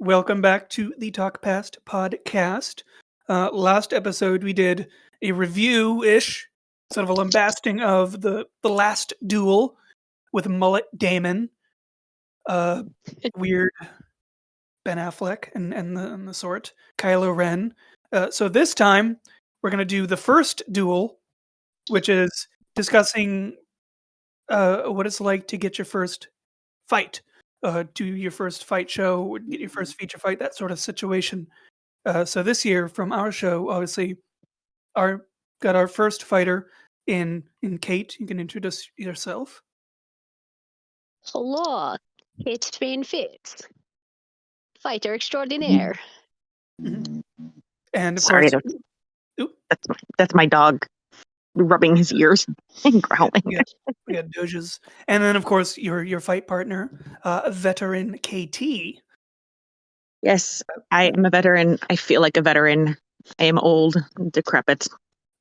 Welcome back to the Talk Past podcast. Last episode, we did a review-ish, sort of a lambasting of the last Duel with Mullet Damon, weird Ben Affleck, and the sort, Kylo Ren. So this time, we're going to do the first Duel, which is discussing what it's like to get your first fight. Do your first fight show, get your first feature fight, that sort of situation. So this year, from our show, obviously, got our first fighter in Cait. You can introduce yourself. Hello, Cait and Katie, fighter extraordinaire. Mm-hmm. And of Sorry, course, that's my dog rubbing his ears and growling. We got Doges, and then of course your fight partner, veteran KT. Yes, I am a veteran. I feel like a veteran. I am old, decrepit,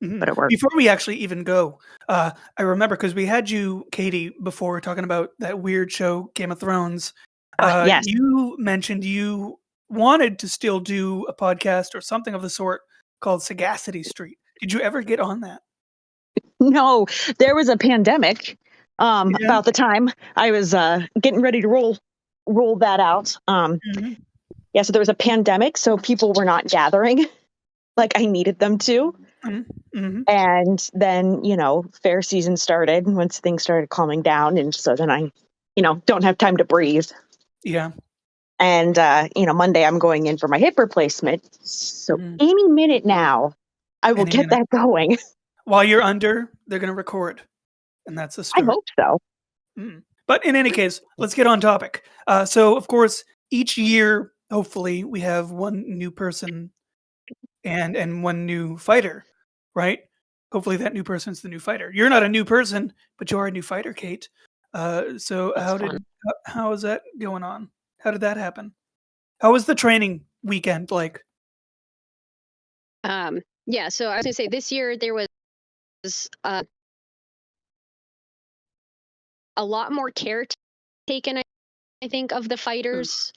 but it works. Before we actually even go, I remember because we had you, Katie, before talking about that weird show, Game of Thrones. Yes. You mentioned you wanted to still do a podcast or something of the sort called Sagacity Street. Did you ever get on that? No, there was a pandemic about the time I was getting ready to roll that out. Yeah, so there was a pandemic, so people were not gathering like I needed them to. And then, fair season started once things started calming down. And so then I, don't have time to breathe. Yeah. And, Monday I'm going in for my hip replacement. So any minute now, I will get that going. While you're under, they're going to record. And that's a start. I hope so. But in any case, let's get on topic. So, of course, each year, hopefully, we have one new person and one new fighter, right? Hopefully that new person's the new fighter. You're not a new person, but you're a new fighter, Cait. So how is that going on? How did that happen? How was the training weekend like? Yeah, so I was going to say this year there was a lot more care taken, I think, of the fighters.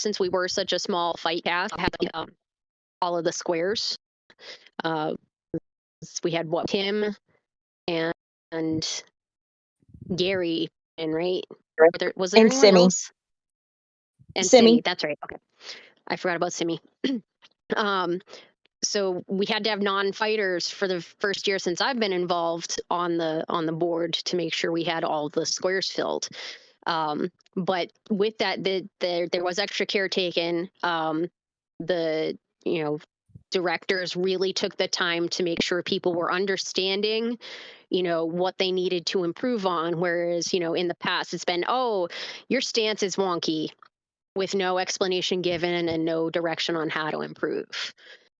Since we were such a small fight cast, we had all of the squares. We had Tim and Gary, and right? Was there and anyone Simi. else? And Simi, that's right. Okay, I forgot about Simi. So we had to have non-fighters for the first year since I've been involved on the board to make sure we had all the squares filled. But with that, there was extra care taken. The directors really took the time to make sure people were understanding, what they needed to improve on. Whereas, in the past, it's been, your stance is wonky, with no explanation given and no direction on how to improve.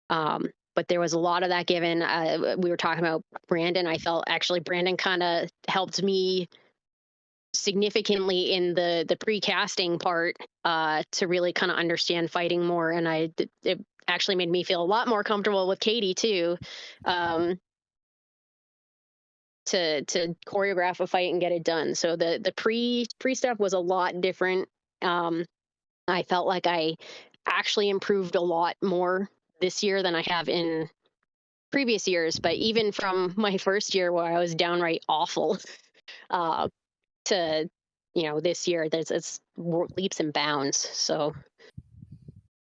But there was a lot of that given. We were talking about Brandon. I felt actually Brandon kind of helped me significantly in the pre-casting part to really kind of understand fighting more. And it actually made me feel a lot more comfortable with Katie too, to choreograph a fight and get it done. So the pre stuff was a lot different. I felt like I actually improved a lot more this year than I have in previous years. But even from my first year where I was downright awful, to this year, it's leaps and bounds. So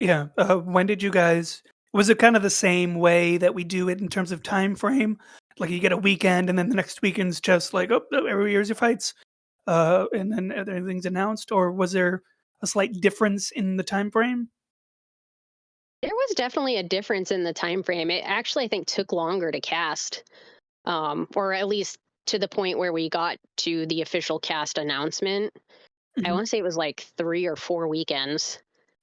yeah, when did you guys? Was it kind of the same way that we do it in terms of time frame? Like you get a weekend, and then the next weekend's just like, every year's your fights, and then everything's announced, or was there a slight difference in the time frame? There was definitely a difference in the time frame. It actually, I think, took longer to cast, or at least to the point where we got to the official cast announcement. I want to say it was like 3 or 4 weekends.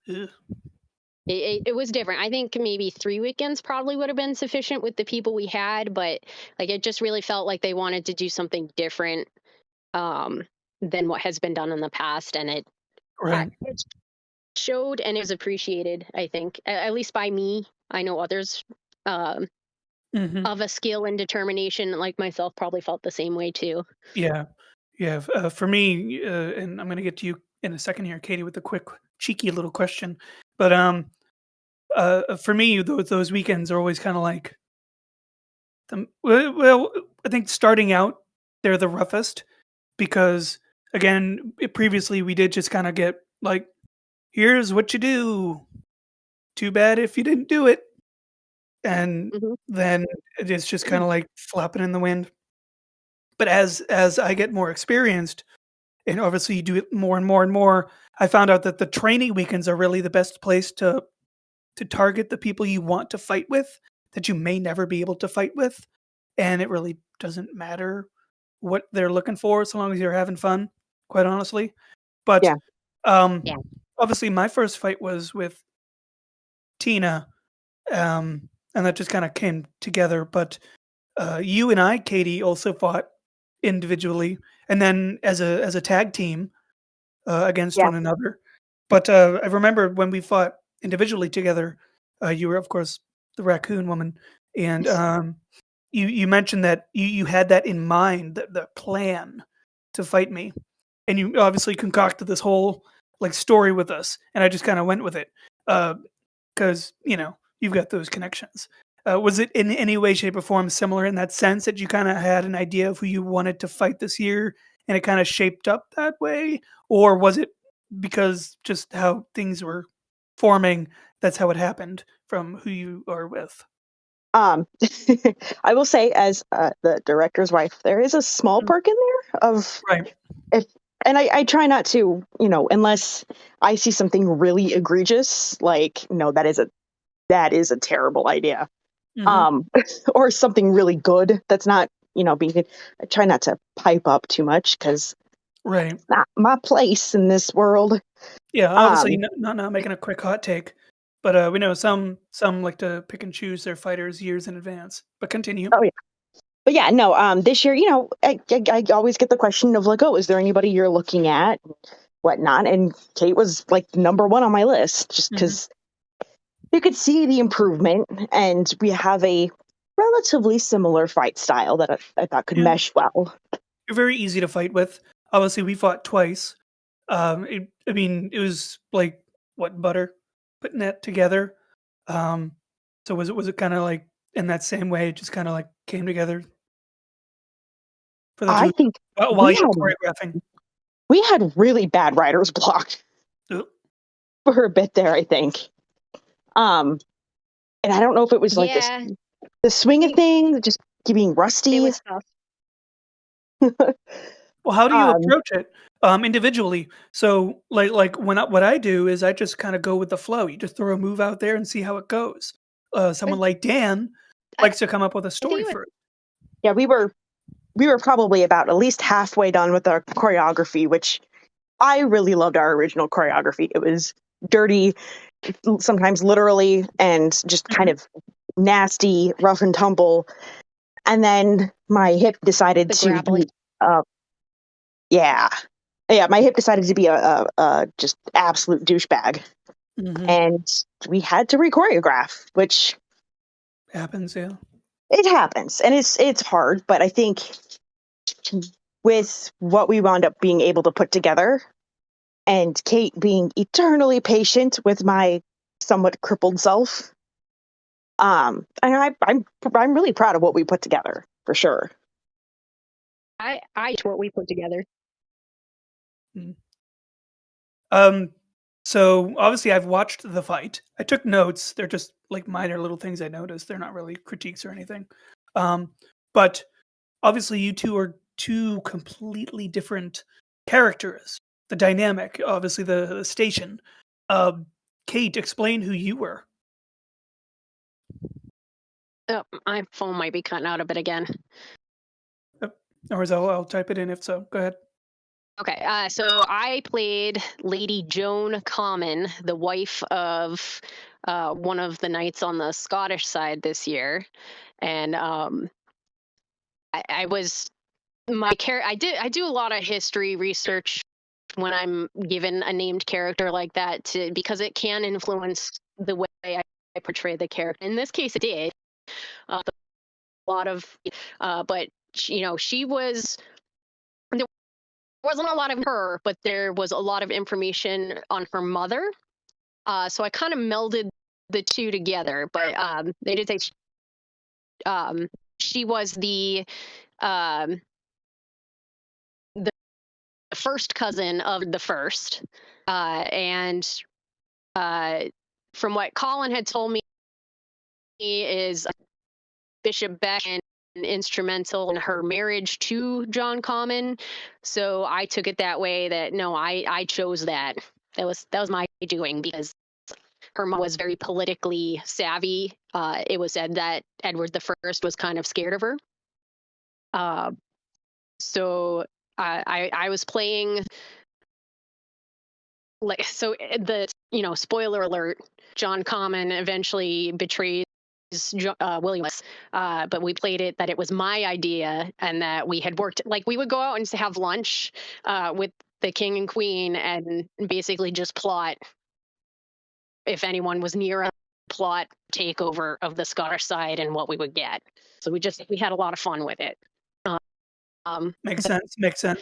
It was different. I think maybe 3 weekends probably would have been sufficient with the people we had, but like it just really felt like they wanted to do something different than what has been done in the past, and it showed and it was appreciated, I think, at least by me. I know others of a skill and determination like myself probably felt the same way too. Yeah. For me, and I'm going to get to you, in a second here, Katie, with a quick cheeky little question. But for me, those weekends are always kind of like well, I think starting out they're the roughest because again, previously we did just kind of get like, here's what you do. Too bad if you didn't do it, and Mhm. then it's just kind of like flapping in the wind. But as I get more experienced, and obviously you do it more and more and more, I found out that the training weekends are really the best place to target the people you want to fight with that you may never be able to fight with, and it really doesn't matter what they're looking for so long as you're having fun, quite honestly. But Yeah. Yeah. obviously my first fight was with Tina, and that just kind of came together. But you and I, Katie, also fought individually, and then as a tag team against Yeah. one another. But I remember when we fought individually together, you were of course the raccoon woman, and you mentioned that you had that in mind, the plan to fight me, and you obviously concocted this whole like story with us, and I just kind of went with it because you know you've got those connections. Was it in any way, shape, or form similar in that sense that you kind of had an idea of who you wanted to fight this year, and it kind of shaped up that way, or was it because just how things were forming? That's how it happened from who you are with. Um, I will say, as the director's wife, there is a small Mm. perk in there of Right. if, and I try not to, unless I see something really egregious, like no, that is a terrible idea, Hmm. um, or something really good that's not, being good. I try not to pipe up too much because Right. not my place in this world. Yeah. Obviously, Um, not making a quick hot take, but we know some like to pick and choose their fighters years in advance. But continue. oh yeah, but yeah, no. This year, I always get the question of like, oh, is there anybody you're looking at, whatnot? And Cait was like number one on my list, just Hmm. because you could see the improvement, and we have a relatively similar fight style that I thought could Yeah. mesh well. You're very easy to fight with. Obviously, we fought twice. I mean, it was like what butter putting that together. Um, so was it kind of like in that same way? It just kind of like came together for the two I think while we you had were choreographing. we had really bad writer's block Uh, for a bit there, I think. Um, and I don't know if it was like this Yeah, the swing of we things, just being it rusty. was tough. Well, how do you Um, approach it individually? So like what I do is I just kind of go with the flow. You just throw a move out there and see how it goes. Someone like Dan I, likes to come up with a I think story it was first. yeah, we were probably about at least halfway done with our choreography, which I really loved our original choreography. It was dirty, sometimes literally, and just kind Mhm. of nasty, rough and tumble. And then my hip decided the to grappling. be, uh, yeah, yeah, my hip decided to be a just absolute douchebag, Mhm. and we had to re-choreograph, which Happens, yeah. it happens, and it's hard, but I think with what we wound up being able to put together, and Cait being eternally patient with my somewhat crippled self, and I'm really proud of what we put together for sure. I what we put together. Mm. Um, so obviously I've watched the fight. I took notes. They're just like minor little things I noticed. They're not really critiques or anything. Um, but obviously you two are two completely different characters. The dynamic, obviously the station. Um, Cait, explain who you were. Oh, my phone might be cutting out a bit again. Or I'll type it in if so. Go ahead. Okay, so I played Lady Joan Common, the wife of one of the knights on the Scottish side this year, and I was my character. I do a lot of history research when I'm given a named character like that because it can influence the way I portray the character. In this case, it did. A lot of, but she was. There wasn't a lot of her, but there was a lot of information on her mother. So I kind of melded the two together. But they did say she was um, the first cousin of the first, and from what Colin had told me, is Bishop Beck and instrumental in her marriage to John Common. So I took it that way that no, I chose that. That was my doing, because her mom was very politically savvy. It was said that Edward the First was kind of scared of her. So I was playing, like, so the, spoiler alert, John Common eventually betrays William, but we played it that it was my idea, and that we had worked, like, we would go out and have lunch with the king and queen and basically just plot, if anyone was near a plot takeover of the Scottish side and what we would get. So we had a lot of fun with it. Makes sense.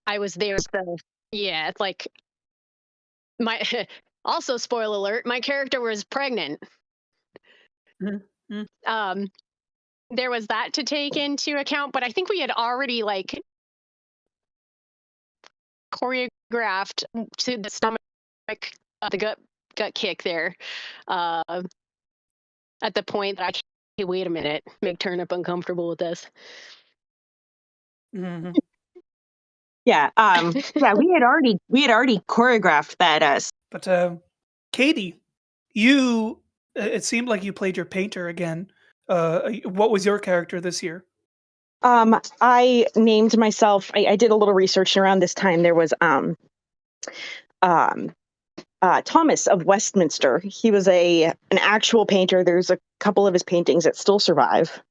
I was there, so yeah, it's like my also spoiler alert, my character was pregnant. Mm-hmm. There was that to take into account, but I think we had already, like, choreographed to the stomach, the gut kick there, at the point that hey, wait a minute, make Turnip uncomfortable with this. Mm-hmm. Yeah, yeah, we had already choreographed that. But Katie, you, it seemed like you played your painter again. What was your character this year? I named myself. I did a little research around this time. There was Thomas of Westminster. He was an actual painter. There's a couple of his paintings that still survive.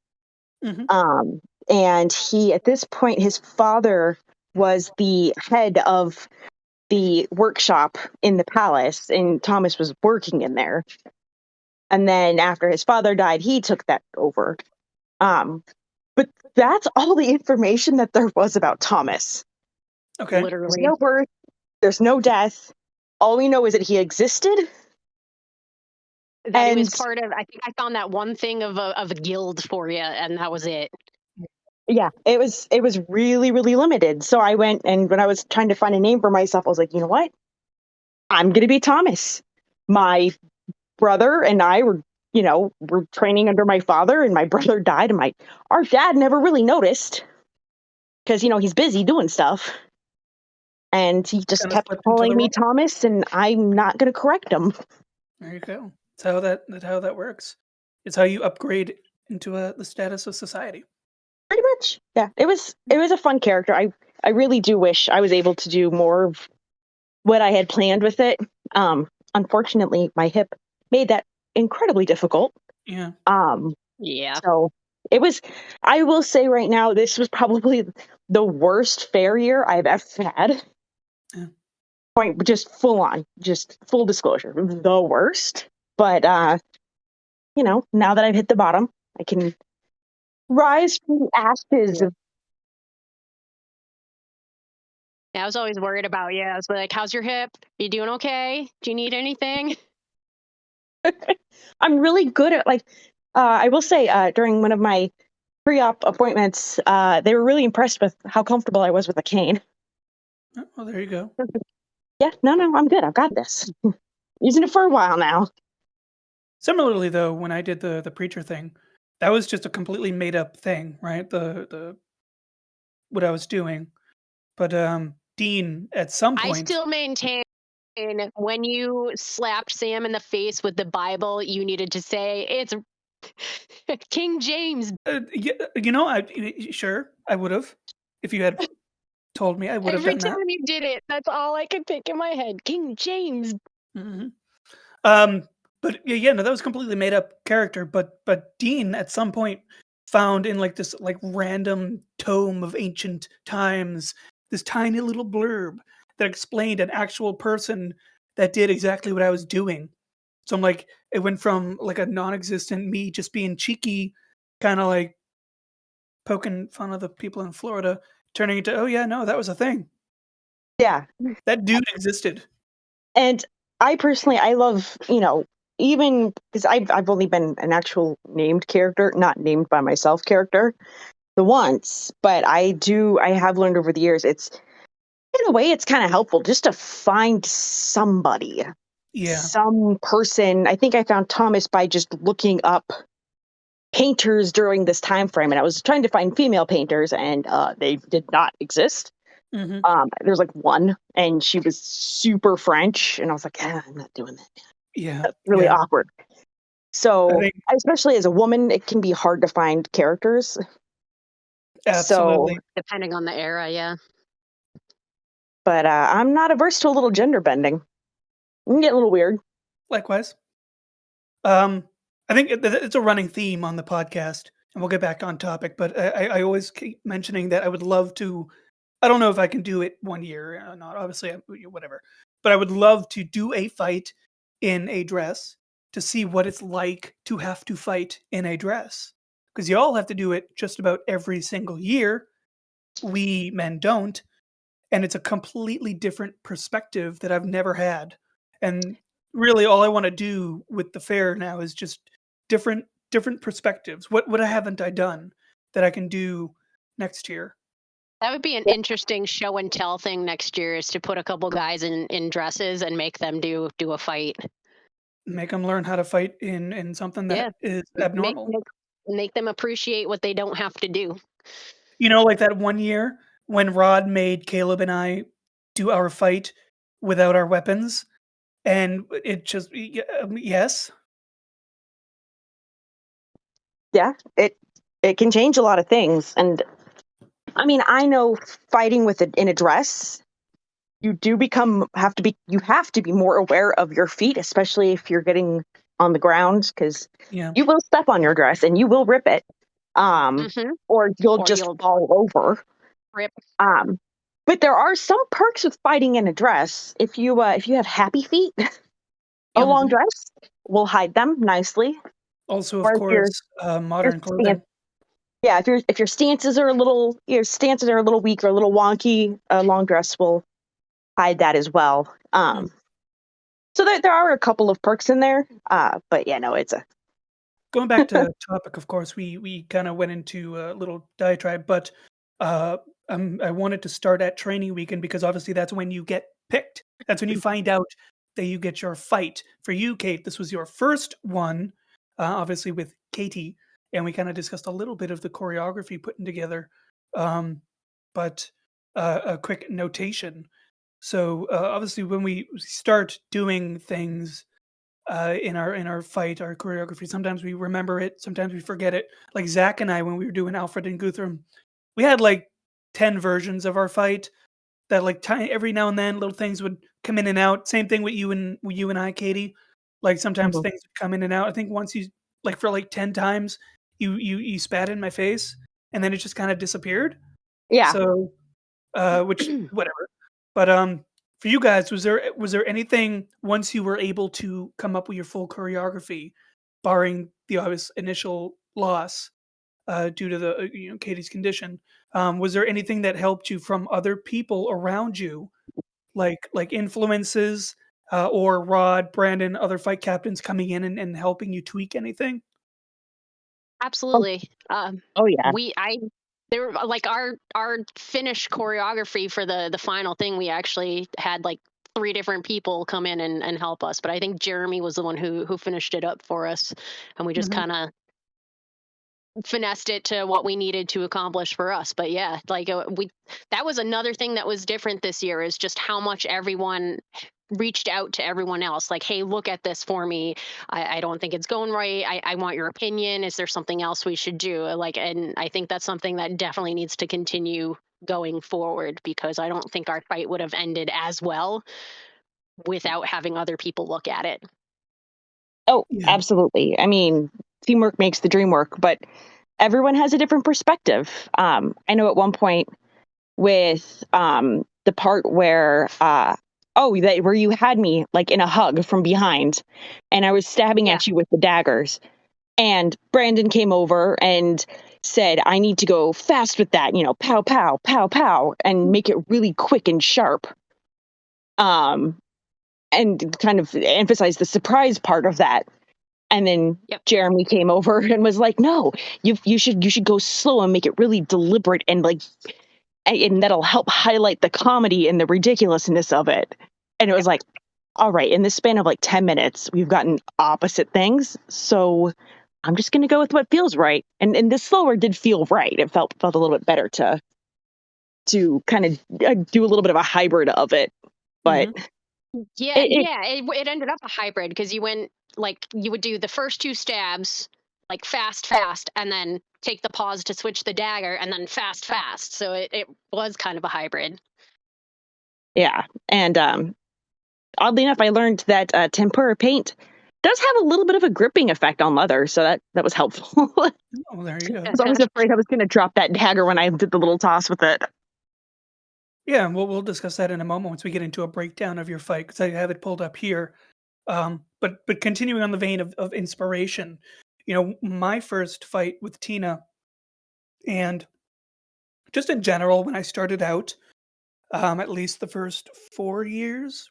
Mm-hmm. And he, at this point, his father was the head of the workshop in the palace, and Thomas was working in there. And then after his father died, he took that over. But that's all the information that there was about Thomas. Okay. Literally. There's no birth. There's no death. All we know is that he existed. That he was part of. I think I found that one thing of a guild for you, and that was it. Yeah, it was really, really limited. So I went, and when I was trying to find a name for myself, I was like, you know what? I'm going to be Thomas. My brother and I were training under my father, and my brother died, and our dad never really noticed because, he's busy doing stuff. And he just kept calling me Thomas, and I'm not going to correct him. There you go. That's how that works. It's how you upgrade into the status of society. Pretty much. Yeah. It was a fun character. I really do wish I was able to do more of what I had planned with it. Unfortunately, my hip made that incredibly difficult. Yeah. Yeah. So it was, I will say right now, this was probably the worst fair year I've ever had. Yeah. Point, just full on, just full disclosure, the worst. But, now that I've hit the bottom, I can rise from the ashes. Yeah, I was always worried about you. I was like, how's your hip? You doing okay? Do you need anything? I'm really good at, I will say, during one of my pre-op appointments, they were really impressed with how comfortable I was with a cane. Oh, well, there you go. Yeah, no, I'm good. I've got this. Using it for a while now. Similarly, though, when I did the preacher thing, that was just a completely made up thing, right? The what I was doing. But Dean, at some point, I still maintain when you slapped Sam in the face with the Bible, you needed to say it's King James. Sure, I would have. If you had told me, I would have done that. Every time you did it, that's all I could think in my head. King James. Mm-hmm. But no, that was completely made up character. But Dean at some point found in like this like random tome of ancient times this tiny little blurb that explained an actual person that did exactly what I was doing. So I'm like, it went from like a non-existent me just being cheeky, kind of like poking fun of the people in Florida, turning into, oh yeah, no, that was a thing. Yeah. That dude existed. And I personally, I love, even because I've only been an actual named character, not named by myself character, the once, but I have learned over the years, it's, in a way, it's kind of helpful just to find somebody, some person. I think I found Thomas by just looking up painters during this time frame, and I was trying to find female painters, and they did not exist. There's like one, and she was super French, and I was like, I'm not doing that. Yeah, That's really awkward. So, especially as a woman, it can be hard to find characters. Absolutely. So, depending on the era, yeah. But I'm not averse to a little gender bending. It can get a little weird. Likewise. I think it's a running theme on the podcast, and we'll get back on topic. But I always keep mentioning that I would love to. I don't know if I can do it one year or not. Obviously, whatever. But I would love to do a fight in a dress to see what it's like to have to fight in a dress. Because you all have to do it just about every single year. We men don't. And it's a completely different perspective that I've never had. And really all I want to do with the fair now is just different perspectives. What haven't I done that I can do next year? That would be an interesting show and tell thing next year, is to put a couple guys in dresses and make them do a fight. Make them learn how to fight in something that is abnormal. Make them appreciate what they don't have to do. Like that one year when Rod made Caleb and I do our fight without our weapons, and it just yes. Yeah, it can change a lot of things. And I mean, I know fighting in a dress, you have to be more aware of your feet, especially if you're getting on the ground, because you will step on your dress and you will rip it, or you'll just fall over. Rip. But there are some perks with fighting in a dress. If you have happy feet, a long dress will hide them nicely. Also, of course, modern clothing. Yeah, if your stances are a little weak or a little wonky, a long dress will hide that as well. So there are a couple of perks in there, but yeah, no, it's a going back to topic. Of course, we kind of went into a little diatribe, but I wanted to start at training weekend because obviously that's when you get picked. That's when you find out that you get your fight. For you, Cait, this was your first one, obviously with Katie. And we kind of discussed a little bit of the choreography putting together, but a quick notation. So obviously, when we start doing things in our fight, our choreography, sometimes we remember it, sometimes we forget it. Like Zach and I, when we were doing Alfred and Guthrum, we had like 10 versions of our fight. That like every now and then, little things would come in and out. Same thing with you and I, Katie. Like sometimes things would come in and out. I think once you for like 10 times. You spat in my face and then it just kind of disappeared. Yeah. So, which whatever. But for you guys, was there anything once you were able to come up with your full choreography, barring the obvious initial loss due to the Katie's condition? Was there anything that helped you from other people around you, like influences or Rod, Brandon, other fight captains coming in and helping you tweak anything? Absolutely. Oh yeah. There were like our finished choreography for the final thing. We actually had like 3 different people come in and help us, but I think Jeremy was the one who finished it up for us, and we just kind of finessed it to what we needed to accomplish for us. But yeah, like that was another thing that was different this year, is just how much everyone reached out to everyone else. Like, hey, look at this for me. I don't think it's going right. I want your opinion. Is there something else we should do? Like, and I think that's something that definitely needs to continue going forward, because I don't think our fight would have ended as well without having other people look at it. Oh, absolutely. I mean, teamwork makes the dream work, but everyone has a different perspective. I know at one point with the part where where you had me like in a hug from behind and I was stabbing at you with the daggers, and Brandon came over and said, I need to go fast with that, pow, pow, pow, pow, and make it really quick and sharp. and kind of emphasize the surprise part of that. And then Jeremy came over and was like, "No, you should go slow and make it really deliberate and and that'll help highlight the comedy and the ridiculousness of it." And it was like, all right, in this span of 10 minutes, we've gotten opposite things. So I'm just going to go with what feels right. And the slower did feel right. It felt a little bit better to kind of do a little bit of a hybrid of it. But it ended up a hybrid because you went you would do the first 2 stabs fast, and then take the pause to switch the dagger, and then fast. So it was kind of a hybrid. Yeah, and oddly enough, I learned that tempera paint does have a little bit of a gripping effect on leather, so that was helpful. Oh, there you go. I was always afraid I was going to drop that dagger when I did the little toss with it. Yeah, we'll discuss that in a moment once we get into a breakdown of your fight, because I have it pulled up here. But continuing on the vein of inspiration, my first fight with Tina, and just in general, when I started out, at least the first 4 years,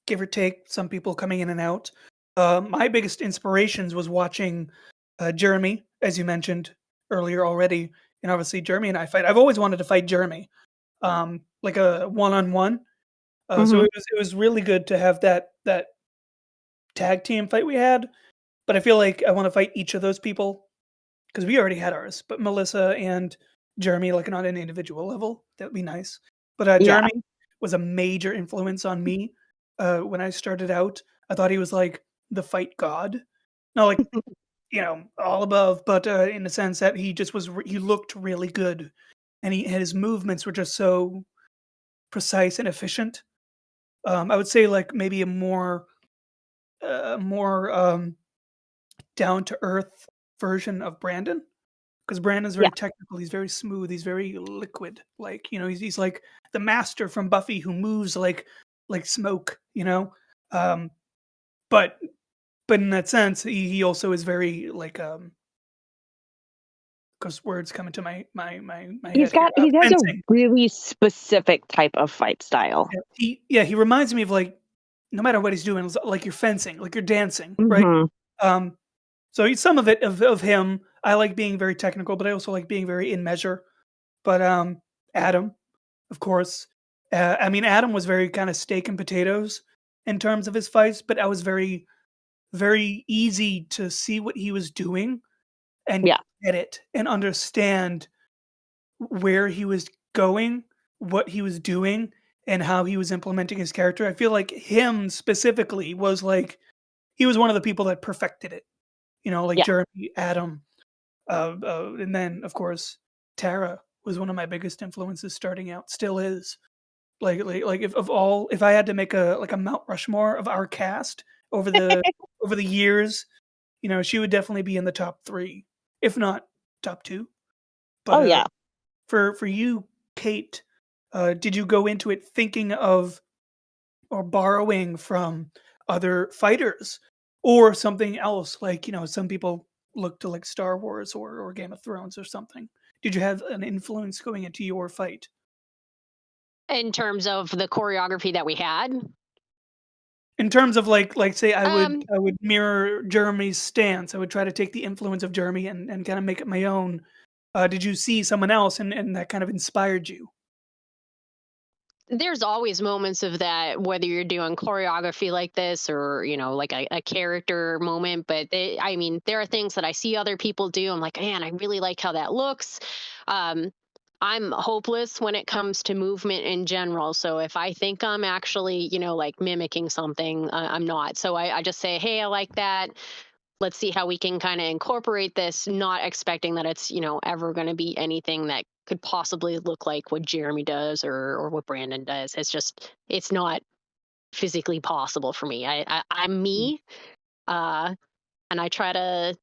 give or take, some people coming in and out, my biggest inspirations was watching Jeremy, as you mentioned earlier already, and obviously Jeremy and I fight. I've always wanted to fight Jeremy, like a one-on-one. So it was really good to have that tag team fight we had. But I feel like I want to fight each of those people because we already had ours. But Melissa and Jeremy, like on an individual level, that'd be nice. But Jeremy was a major influence on me when I started out. I thought he was like the fight god. No, like all above, but in the sense that he just was. He looked really good, and his movements were just so precise and efficient. I would say like maybe a more down to earth version of Brandon, because Brandon's very technical. He's very smooth. He's very liquid. Like he's like the master from Buffy who moves like smoke. But in that sense, he also is very like because words come into my he head. has a really specific type of fight style. He reminds me of like no matter what he's doing, it's like you're fencing, like you're dancing, right? So some of it of him, I like being very technical, but I also like being very in measure. But Adam, of course, Adam was very kind of steak and potatoes in terms of his fights, but I was very, very easy to see what he was doing and get it and understand where he was going, what he was doing, and how he was implementing his character. I feel like him specifically was like he was one of the people that perfected it. Jeremy, Adam, and then of course Tara was one of my biggest influences starting out. Still is. Like if I had to make a Mount Rushmore of our cast over the over the years, she would definitely be in the top 3, if not top 2. But for you, Cait, did you go into it thinking of or borrowing from other fighters or something else? Like, some people look to like Star Wars or Game of Thrones or something. Did you have an influence going into your fight? In terms of the choreography that we had? In terms of like say I would mirror Jeremy's stance. I would try to take the influence of Jeremy and kind of make it my own. Did you see someone else and that kind of inspired you? There's always moments of that, whether you're doing choreography like this or, like a character moment. But there are things that I see other people do. I'm like, man, I really like how that looks. I'm hopeless when it comes to movement in general. So if I think I'm actually, like mimicking something, I'm not. So I just say, hey, I like that. Let's see how we can kind of incorporate this, not expecting that it's, ever going to be anything that could possibly look like what Jeremy does or what Brandon does. It's not physically possible for me. I'm me, and I try to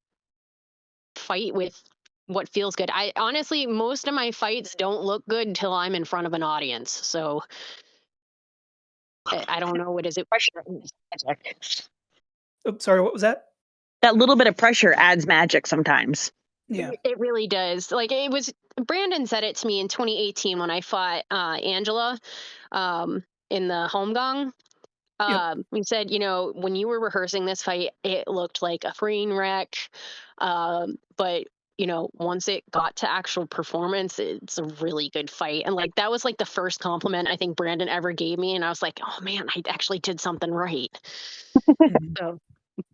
fight with what feels good. I honestly, most of my fights don't look good until I'm in front of an audience. So I don't know what is it. Oh, sorry, what was that? That little bit of pressure adds magic sometimes. Yeah, it really does. Like Brandon said it to me in 2018 when I fought Angela. in the home gong. Yep. He said, when you were rehearsing this fight, it looked like a train wreck. But once it got to actual performance, it's a really good fight. And like that was like the first compliment I think Brandon ever gave me, and I was like, oh man, I actually did something right. Mhm. So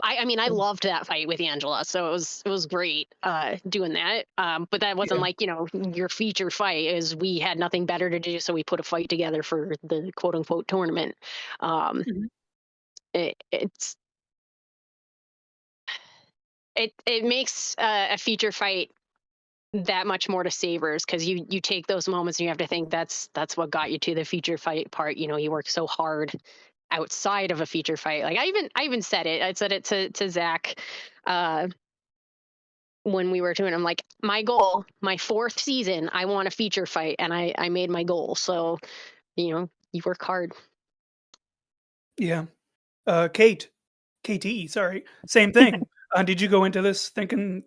I loved that fight with Angela, so it was great doing that. But that wasn't Yeah. like your feature fight. Is we had nothing better to do, so we put a fight together for the quote unquote tournament. Um, Mhm. it's it makes a feature fight that much more to savers, because you take those moments and you have to think that's what got you to the feature fight part. You work so hard outside of a feature fight. Like I said it. I said it to Zach when we were doing. I'm like, my goal, my 4th season, I want a feature fight, and I made my goal. So you work hard. Yeah. KT, sorry. Same thing. Did you go into this thinking,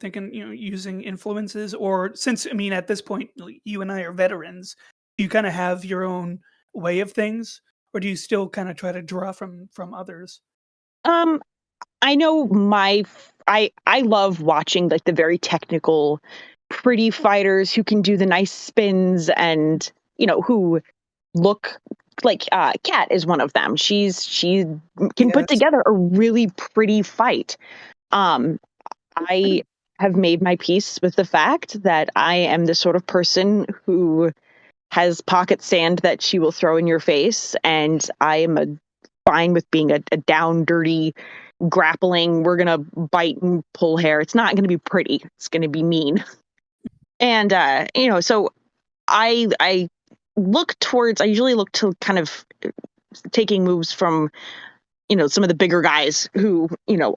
using influences, or since, I mean, at this point, you and I are veterans, do you kind of have your own way of things, or do you still kind of try to draw from others? Um, I know I love watching like the very technical, pretty fighters who can do the nice spins and who look like Kat is one of them. She can put Yes. together a really pretty fight. Um, I have made my peace with the fact that I am the sort of person who has pocket sand that she will throw in your face, and I am fine with being a down, dirty, grappling. We're gonna bite and pull hair. It's not gonna be pretty. It's gonna be mean. And so I look towards. I usually look to kind of taking moves from some of the bigger guys who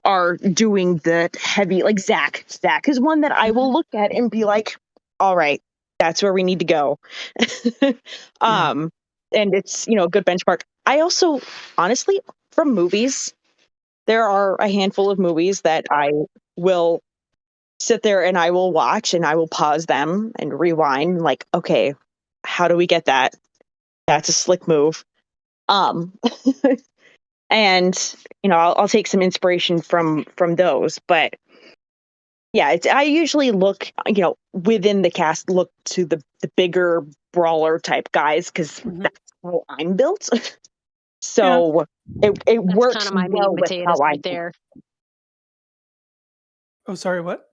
are doing the heavy, like Zach. Zach is one that I Mhm. will look at and be like, all right, that's where we need to go. Yeah. um and it's a good benchmark. I also, honestly, from movies, there are a handful of movies that I will sit there and I will watch and I will pause them and rewind, like, okay, how do we get that? That's a slick move. Um and I'll take some inspiration from those. But yeah, I usually look, within the cast, look to the bigger brawler type guys, because Mhm. that's how I'm built. Yeah. So it That's kind works of my meat well and with potatoes how I right am. there. Oh, sorry, what?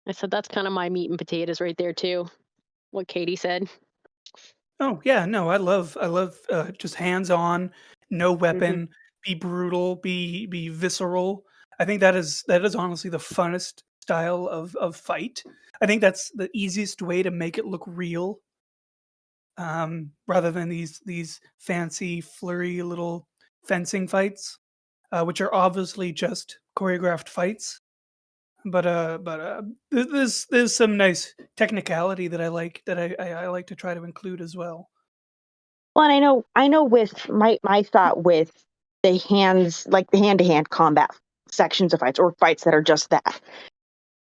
I said that's kind of my meat and potatoes right there too. What Katie said. Oh, yeah, no, I love, just hands-on, no Hmm. weapon, be brutal, be visceral. I think that is honestly the funnest style of fight. I think that's the easiest way to make it look real, rather than these fancy, flurry little fencing fights, which are obviously just choreographed fights. But there's some nice technicality that I like, that I like to try to include as well. Well, and I know with my thought with the hands, like the hand-to-hand combat sections of fights, or fights that are just that.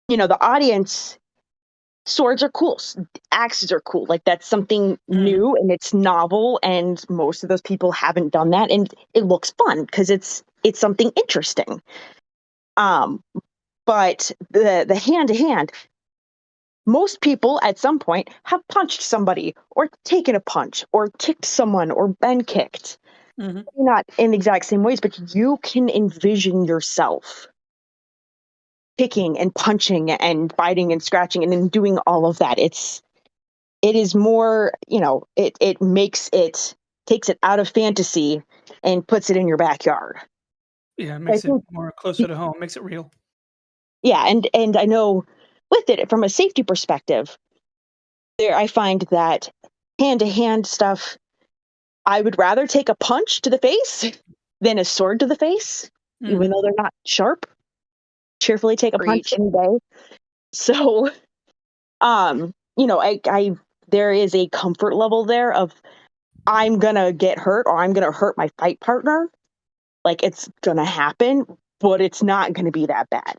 The audience, swords are cool, axes are cool. Like, that's something Mhm. new and it's novel, and most of those people haven't done that, and it looks fun because it's something interesting. Um, but the hand-to-hand, most people at some point have punched somebody or taken a punch or kicked someone or been kicked. Mhm. Not in the exact same ways, but you can envision yourself kicking and punching and biting and scratching and then doing all of that. It is more, it takes it out of fantasy and puts it in your backyard. Yeah, it I makes it think, more closer to home, makes it real. yeah, and I know with it, from a safety perspective, there I find that hand to hand stuff, I would rather take a punch to the face than a sword to the face, even Mhm. though they're not sharp. Cheerfully take a punch Preach. any day. So, I there is a comfort level there of, I'm gonna get hurt or I'm gonna hurt my fight partner. Like, it's gonna happen, but it's not gonna be that bad.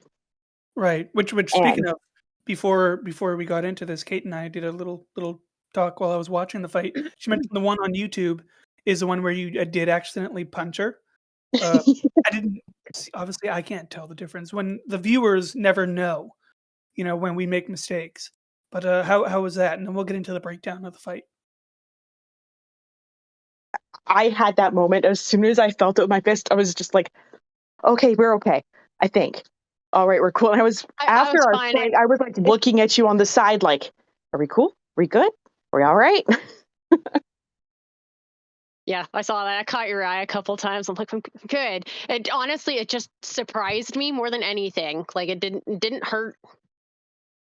Right. Which speaking And of, before we got into this, Kate and I did a little talk while I was watching the fight. She mentioned the one on YouTube. is the one where you did accidentally punch her. I didn't obviously I can't tell the difference when the viewers never know, when we make mistakes. But how was that? And then we'll get into the breakdown of the fight. I had that moment as soon as I felt it with my fist. I was just like, okay, we're okay. I think. All right, we're cool. And I was after was our fine. fight, I was like looking at you on the side, like, are we cool? Are we good? Are we all right? Yeah, I saw that. I caught your eye a couple times. I'm like, I'm good. And honestly, it just surprised me more than anything. Like it didn't hurt.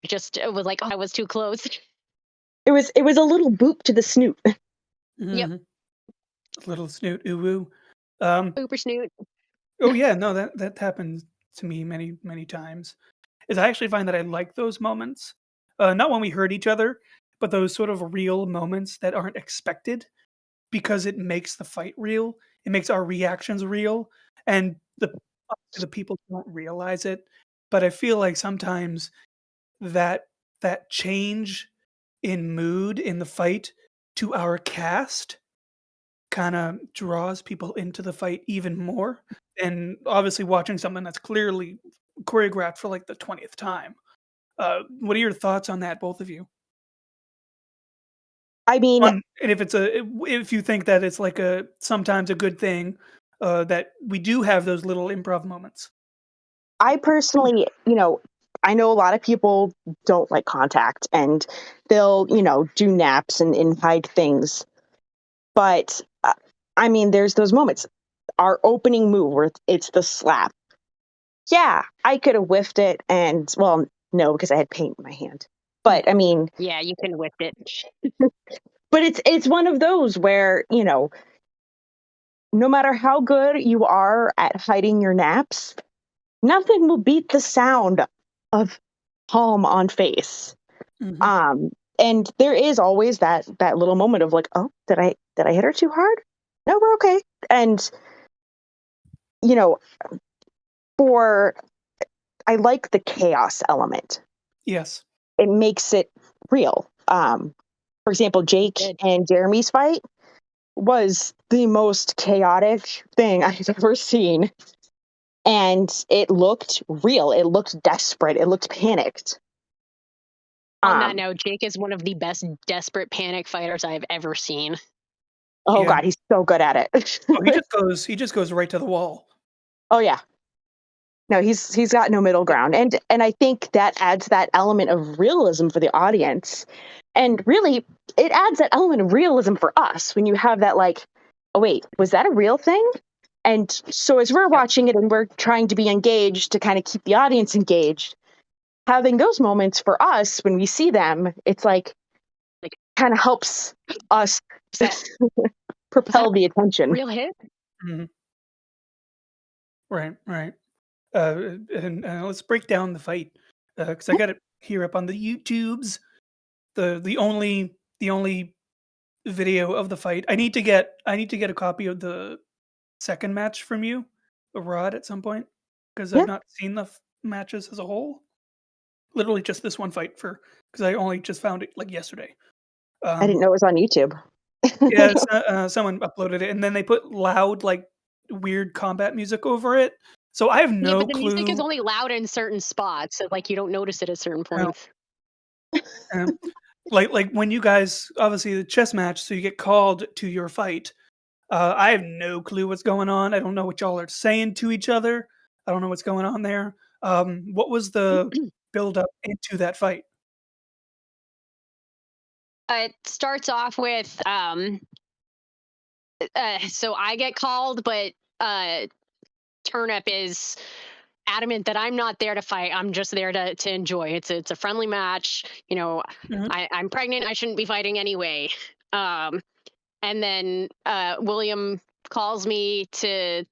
It was like, oh, I was too close. It was a little boop to the snoot. Yep. Little snoot, ooh woo. Uber snoot. Oh yeah, no, that happens to me many, many times. Is I actually find that I like those moments. Not when we hurt each other, but those sort of real moments that aren't expected because it makes the fight real. It makes our reactions real. And the people don't realize it. But I feel like sometimes that change in mood in the fight to our cast kind of draws people into the fight even more. And obviously watching something that's clearly choreographed for like the 20th time. What are your thoughts on that, both of you? I mean, And if you think that it's like sometimes a good thing that we do have those little improv moments. I personally, I know a lot of people don't like contact and they'll, do naps and hide things. But I mean, there's those moments. Our opening move where it's the slap. Yeah, I could have whiffed it, and well, no, because I had paint in my hand. But I mean, yeah, you can whip it. But it's one of those where no matter how good you are at hiding your naps, nothing will beat the sound of palm on face. And there is always that little moment of like, oh, did I hit her too hard? No, we're okay. And I like the chaos element. Yes. It makes it real. For example, Jake and Jeremy's fight was the most chaotic thing I've ever seen. And it looked real. It looked desperate. It looked panicked. On that note, Jake is one of the best desperate panic fighters I've ever seen. Oh God, he's so good at it. He just goes right to the wall. Oh yeah. No, he's got no middle ground. And I think that adds that element of realism for the audience. And really, it adds that element of realism for us when you have that like, oh wait, was that a real thing? And so as we're watching it and we're trying to be engaged to kind of keep the audience engaged, having those moments for us when we see them, it's like kind of helps us propel the attention. Real hit? Mm-hmm. Right. And let's break down the fight because I got it here up on the YouTubes. The only video of the fight. I need to get a copy of the second match from you, Rod, at some point because I've not seen the matches as a whole. Literally just this one fight because I only just found it like yesterday. I didn't know it was on YouTube. Yeah, someone uploaded it, and then they put loud, like weird combat music over it. So I have no but the clue. music is only loud in certain spots, so like you don't notice it at certain points. Like when you guys obviously the chess match, so you get called to your fight. I have no clue what's going on. I don't know what y'all are saying to each other. I don't know what's going on there. What was the build up into that fight? It starts off with so I get called, but Turnip is adamant that I'm not there to fight. I'm just there to enjoy. It's a friendly match. I'm pregnant. I shouldn't be fighting anyway. And then William calls me to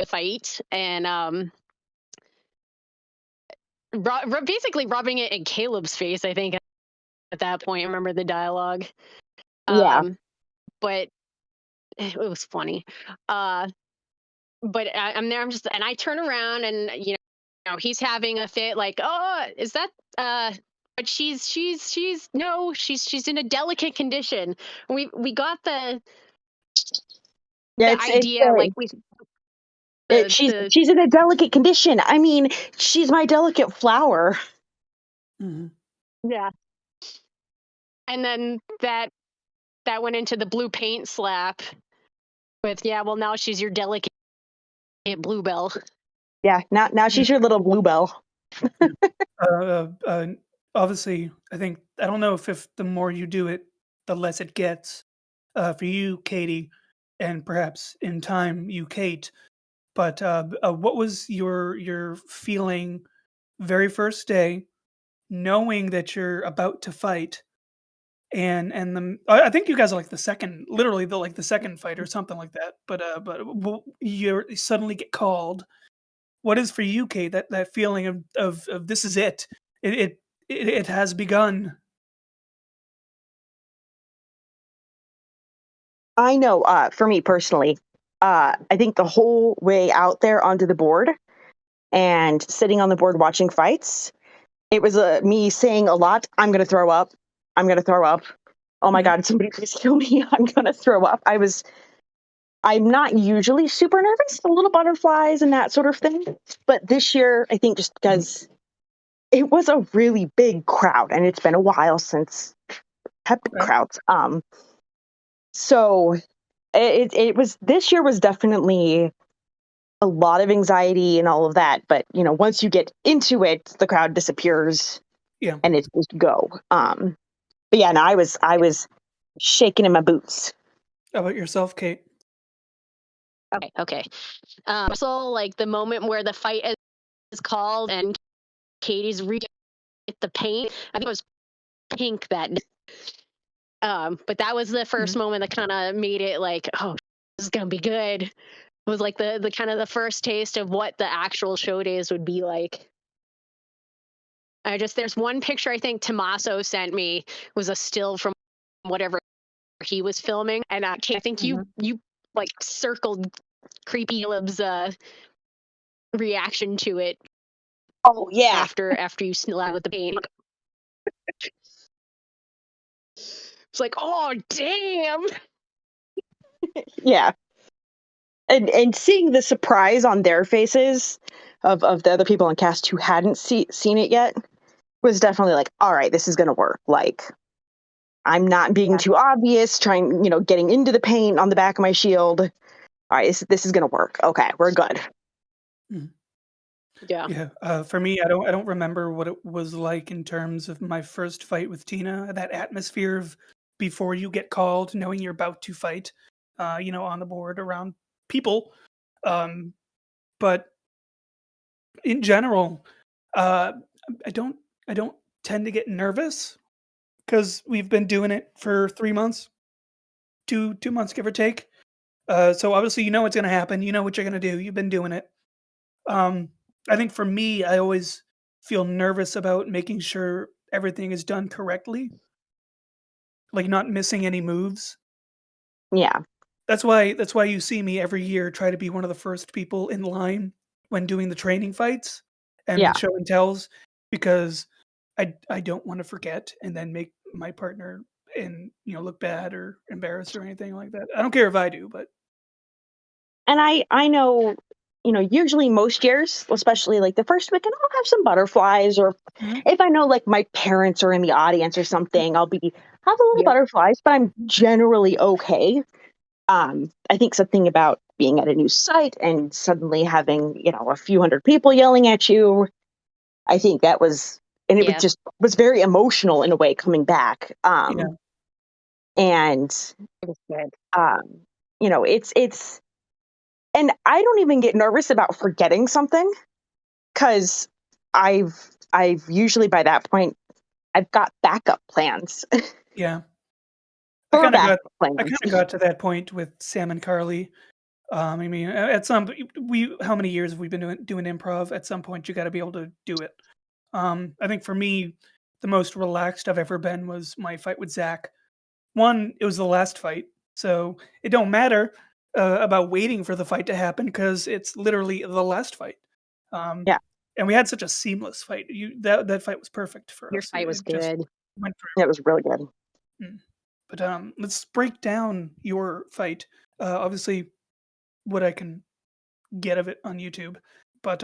fight, and basically rubbing it in Caleb's face. I think at that point, I remember the dialogue. But it was funny. But I'm there. And I turn around, and he's having a fit. Like, oh, is that? But she's in a delicate condition. We got the Yeah, the idea, like we. She's in a delicate condition. I mean, she's my delicate flower. Mm-hmm. Yeah. And then that went into the blue paint slap with, well, now she's your delicate bluebell. Yeah, now she's your little bluebell. Obviously, I don't know if the more you do it, the less it gets. For you, Katie, and perhaps in time, you, Cait. But what was your feeling very first day, knowing that you're about to fight, and I think you guys are like literally the second fight or something like that. But you suddenly get called. What is for you, Cait, that feeling of this is it? It has begun. I know, for me personally, I think the whole way out there onto the board and sitting on the board watching fights, it was me saying a lot, I'm going to throw up. I'm going to throw up. Oh my God, somebody please kill me. I'm going to throw up. I'm not usually super nervous, a little butterflies and that sort of thing. But this year, I think just because it was a really big crowd and it's been a while since had big crowds. So it was, this year was definitely a lot of anxiety and all of that. But, once you get into it, the crowd disappears and it's just go. But yeah, no, I was shaking in my boots. How about yourself, Cait? Okay. So like the moment where the fight is called and Katie's reading the paint, I think it was pink that day. But that was the first moment that kind of made it like, oh, this is gonna be good. It was like the kind of the first taste of what the actual show days would be like. There's one picture I think Tommaso sent me, was a still from whatever he was filming, and I think you like circled Creepy Lib's reaction to it. Oh yeah. After you snill out with the paint. It's like, oh damn. Yeah. And seeing the surprise on their faces of the other people in cast who hadn't seen it yet was definitely like, all right, this is going to work. Like, I'm not being too obvious, trying, getting into the paint on the back of my shield. All right, this is going to work. Okay, we're good. Yeah. For me, I don't remember what it was like in terms of my first fight with Tina. That atmosphere of before you get called, knowing you're about to fight, on the board around people. But in general, I don't tend to get nervous because we've been doing it for 3 months, 2 months give or take. So obviously you know what's gonna happen. You know what you're gonna do. You've been doing it. I think for me, I always feel nervous about making sure everything is done correctly, like not missing any moves. Yeah. That's why you see me every year try to be one of the first people in line when doing the training fights and with show and tells, because I don't want to forget and then make my partner look bad or embarrassed or anything like that. I don't care if I do, but and I know, usually most years, especially like the first weekend, I'll have some butterflies, or if I know like my parents are in the audience or something, I'll have a little butterflies, but I'm generally okay. I think something about being at a new site and suddenly having, a few hundred people yelling at you, I think that was, and it was very emotional in a way coming back. And, It was good. it's, and I don't even get nervous about forgetting something, because I've usually by that point, I've got backup plans. yeah. I kind of got to that point with Sam and Carly. I mean, at some how many years have we been doing improv? At some point, you got to be able to do it. I think for me, the most relaxed I've ever been was my fight with Zach. One, it was the last fight, so it don't matter about waiting for the fight to happen because it's literally the last fight. And we had such a seamless fight. That fight was perfect for Your us. fight was good. It was really good. But let's break down your fight. Obviously, what I can get of it on YouTube, but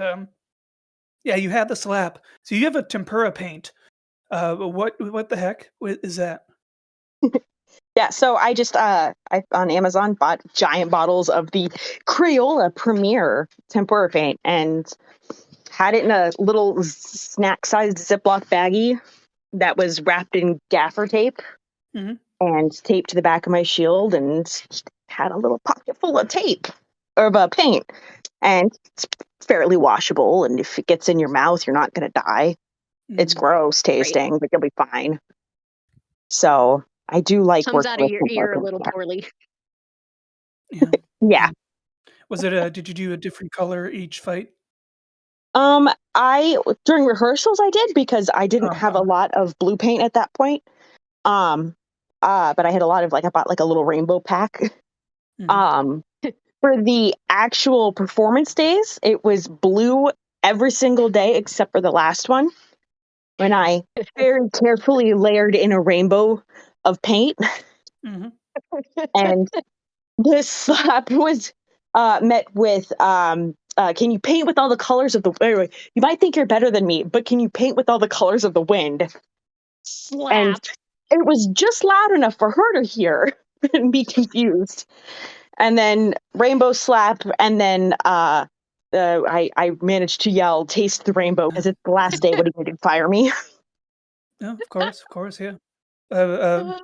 yeah, you had the slap. So you have a tempera paint. What the heck is that? Yeah, so I just I on Amazon bought giant bottles of the Crayola Premier tempura paint and had it in a little snack-sized Ziploc baggie that was wrapped in gaffer tape Hmm. and taped to the back of my shield, and had a little pocket full of tape or paint. And it's fairly washable, and if it gets in your mouth, you're not going to die. It's gross tasting, but you'll be fine. So I do like Comes working out of with your tempura ear a paint. little poorly. Yeah. Yeah. Was it? Did you do a different color each fight? I during rehearsals I did because I didn't have a Oh, lot of blue paint at that point. Um, but I had a lot of I bought like a little rainbow pack. mhm. Um, for the actual performance days, it was blue every single day except for the last one when I very carefully layered in a rainbow of paint. Mhm. And this slap was met with can you paint with all the colors of the wait, you might think you're better than me, but can you paint with all the colors of the wind? And Slap. it was just loud enough for her to hear and be confused. And then rainbow slap, and then I managed to yell, "Taste the rainbow," because it's the last day. What are you going to fire me? No, of course, yeah. Uh, um,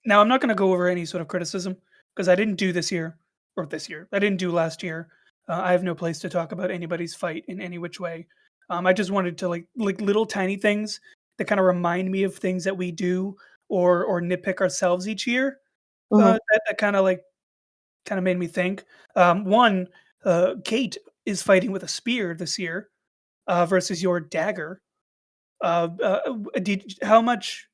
Now I'm not going to go over any sort of criticism because I didn't do this year or this year. I didn't do last year. I have no place to talk about anybody's fight in any which way. I just wanted to like little tiny things that kind of remind me of things that we do or nitpick ourselves each year. Mhm. That kind of made me think. One, Cait is fighting with a spear this year versus your dagger. How much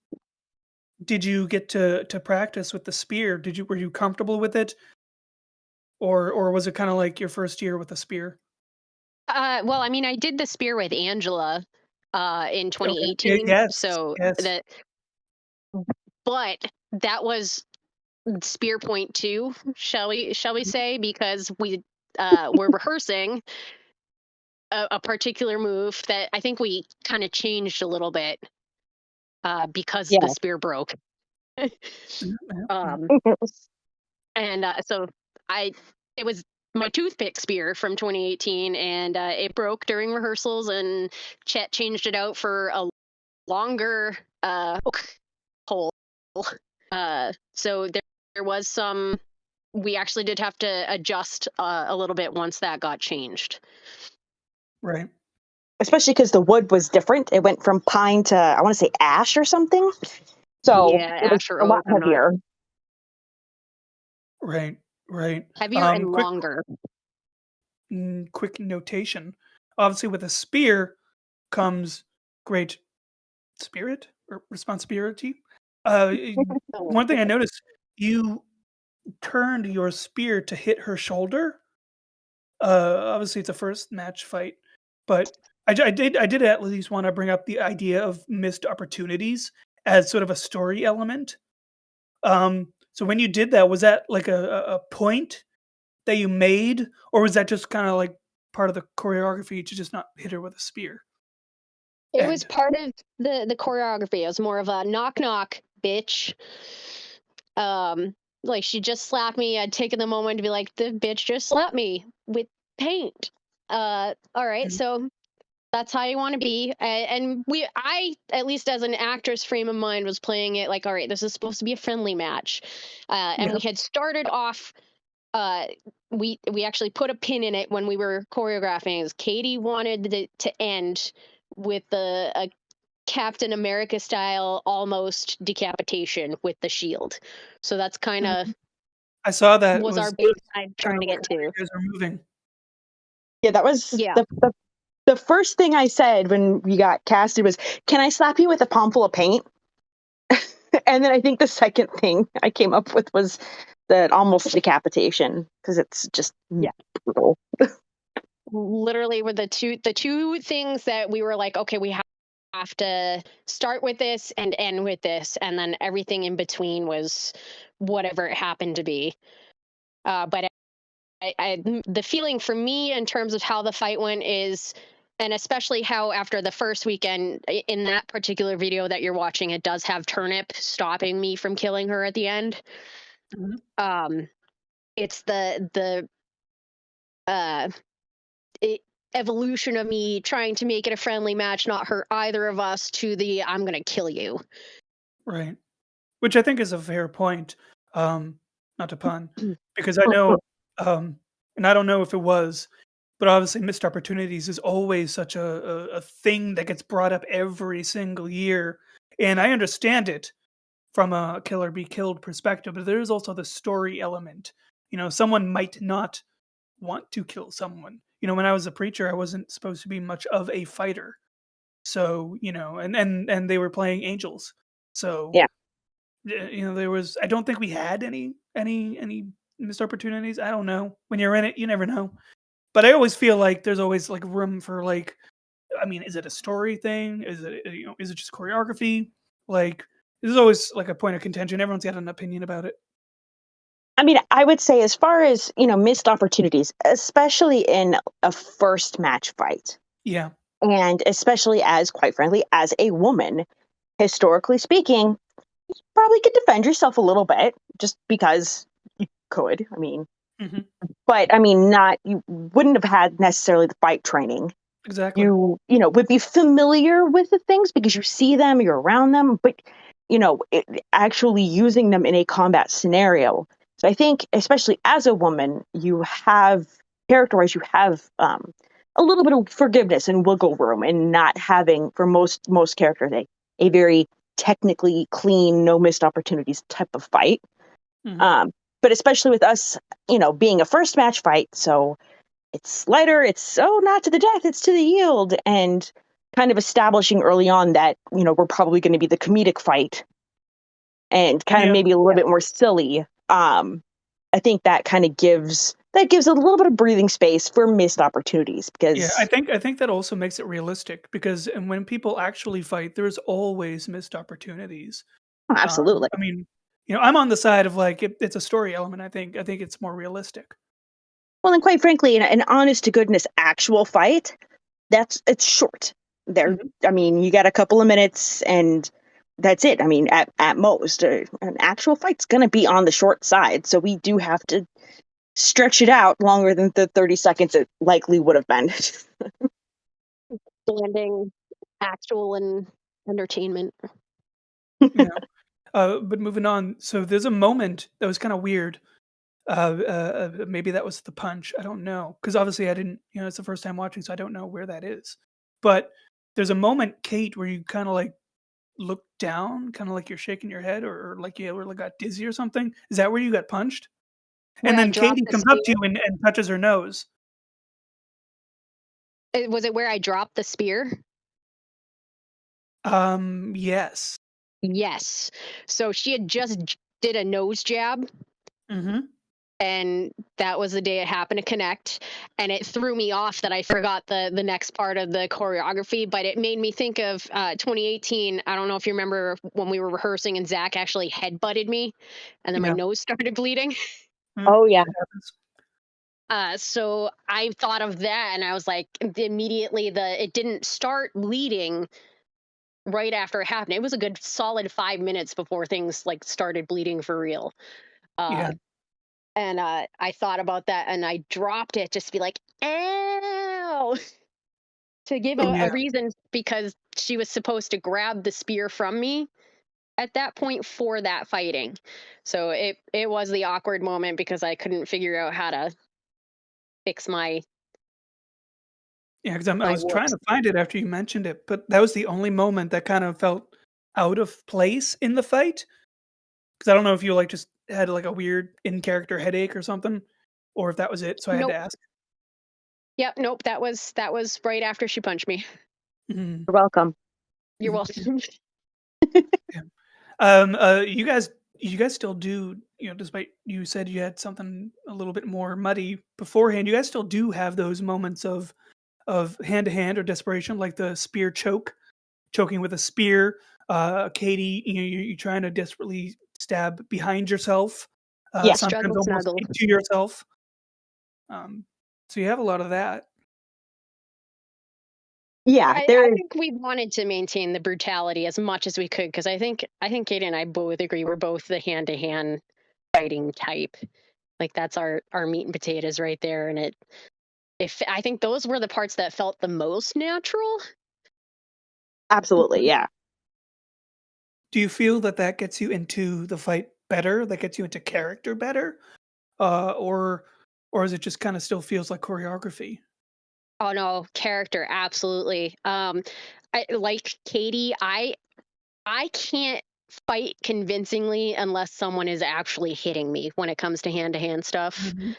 did you get to practice with the spear? Were you comfortable with it, or was it kind of like your first year with a spear? Well, I mean, I did the spear with Angela in Okay. Yeah, 2018, yes, so yes. that, but that was spear point two, shall we say, because we were rehearsing a particular move that I think we kind of changed a little bit because the Yeah. spear broke. Mhm, yeah, mhm. um, and so I it was my toothpick spear from 2018, and it broke during rehearsals, and Chet changed it out for a longer oak hole. So there was some. We actually did have to adjust a little bit once that got changed. Right. Especially because the wood was different. It went from pine to I want to say ash or something. So Yeah, it was ash or a lot oak. I'm not heavier. Right. Right. heavier and Quick longer. quick notation. Obviously, with a spear comes great spirit or responsibility. One thing I noticed, you turned your spear to hit her shoulder. Obviously, it's a first match fight, but I did at least want to bring up the idea of missed opportunities as sort of a story element. So when you did that, was that like a point that you made, or was that just kind of like part of the choreography to just not hit her with a spear? It was And part of the choreography. It was more of a knock knock, bitch. Like she just slapped me. I'd taken the moment to be like, the bitch just slapped me with paint. All right, Mhm. so that's how you want to be. And I, at least as an actress frame of mind, was playing it like, all right, this is supposed to be a friendly match. And Yeah. we had started off. Uh, we actually put a pin in it when we were choreographing. Is Katie wanted it to end with a Captain America style almost decapitation with the shield. So that's kind of Mhm. I saw that was our was that was baseline kind trying of to like get how to. you guys are moving. Yeah, that was Yeah. the first thing I said when we got casted was, "Can I slap you with a palm full of paint?" And then I think the second thing I came up with was the almost decapitation because it's just Yeah. brutal. Literally were the two things that we were like, okay, we have to start with this and end with this, and then everything in between was whatever it happened to be. But the feeling for me in terms of how the fight went is, and especially how after the first weekend in that particular video that you're watching, it does have Turnip stopping me from killing her at the end. Mm-hmm. It's the evolution of me trying to make it a friendly match, not hurt either of us, to the I'm gonna kill you. Right. Which I think is a fair point. Not to pun, because I know, and I don't know if it was, but obviously missed opportunities is always such a thing that gets brought up every single year, and I understand it from a kill or be killed perspective, but there's also the story element. Someone might not want to kill someone. When I was a preacher, I wasn't supposed to be much of a fighter, so and they were playing angels, so Yeah. there was. I don't think we had any missed opportunities. I don't know. When you're in it, you never know. But I always feel like there's always like room for like. I mean, is it a story thing? Is it Is it just choreography? Like, this is always like a point of contention. Everyone's got an opinion about it. I mean, I would say as far as, missed opportunities, especially in a first match fight. Yeah. And especially as, quite frankly, as a woman, historically speaking, you probably could defend yourself a little bit just because you could. I mean, but I mean, you wouldn't have had necessarily the fight training. Exactly. You would be familiar with the things because you see them, you're around them, but actually using them in a combat scenario. So I think, especially as a woman, you have character-wise, you have a little bit of forgiveness and wiggle room, and not having, for most characters, a very technically clean, no missed opportunities type of fight. But especially with us, being a first match fight, so it's lighter, it's not to the death, it's to the yield, and kind of establishing early on that, we're probably going to be the comedic fight and kind of maybe a little bit more silly. I think that kind of gives a little bit of breathing space for missed opportunities, because I think that also makes it realistic, because when people actually fight, there's always missed opportunities. Absolutely. I mean, I'm on the side of like it's a story element. I think it's more realistic. Well, and quite frankly, an honest to goodness actual fight, it's short. I mean, you got a couple of minutes and that's it. I mean, at most, an actual fight's going to be on the short side. So we do have to stretch it out longer than the 30 seconds it likely would have been. Standing actual and entertainment. But moving on. So there's a moment that was kind of weird. Maybe that was the punch. I don't know, because obviously I didn't. It's the first time watching, so I don't know where that is. But there's a moment, Cait, where you kind of like look down, kind of like you're shaking your head, or like you ever got dizzy or something. Is that where you got punched? And then Katie comes up to you and touches her nose. Was it where I dropped the spear? Yes. Yes. So she had just did a nose jab. And that was the day it happened to connect, and it threw me off that I forgot the next part of the choreography, but it made me think of 2018. I don't know if you remember when we were rehearsing and Zach actually headbutted me and then my nose started bleeding. Oh yeah. So I thought of that and I was like, immediately it didn't start bleeding right after it happened. It was a good solid 5 minutes before things like started bleeding for real. And I thought about that and I dropped it just to be like, ow, to give a reason, because she was supposed to grab the spear from me at that point for that fighting. So it was the awkward moment because I couldn't figure out how to fix my... Yeah, because I was trying to find it after you mentioned it, but that was the only moment that kind of felt out of place in the fight. Because I don't know if you like just had like a weird in-character headache or something, or if that was it. So I had to ask. Yep, nope. That was right after she punched me. You're welcome. You're welcome. You guys still do, despite you said you had something a little bit more muddy beforehand, you guys still do have those moments of hand to hand or desperation, like the spear choking with a spear. Katie, you're trying to desperately stab behind yourself. Yeah. sometimes Struggle, almost snuggle. to yourself. So you have a lot of that. Yeah, I think we wanted to maintain the brutality as much as we could, because I think Katie and I both agree we're both the hand-to-hand fighting type. Like, that's our meat and potatoes right there. And I think those were the parts that felt the most natural. absolutely, yeah. Do you feel that gets you into the fight better? That gets you into character better, or is it just kind of still feels like choreography? Oh no, character, absolutely. I like Katie. I can't fight convincingly unless someone is actually hitting me when it comes to hand stuff. Mhm.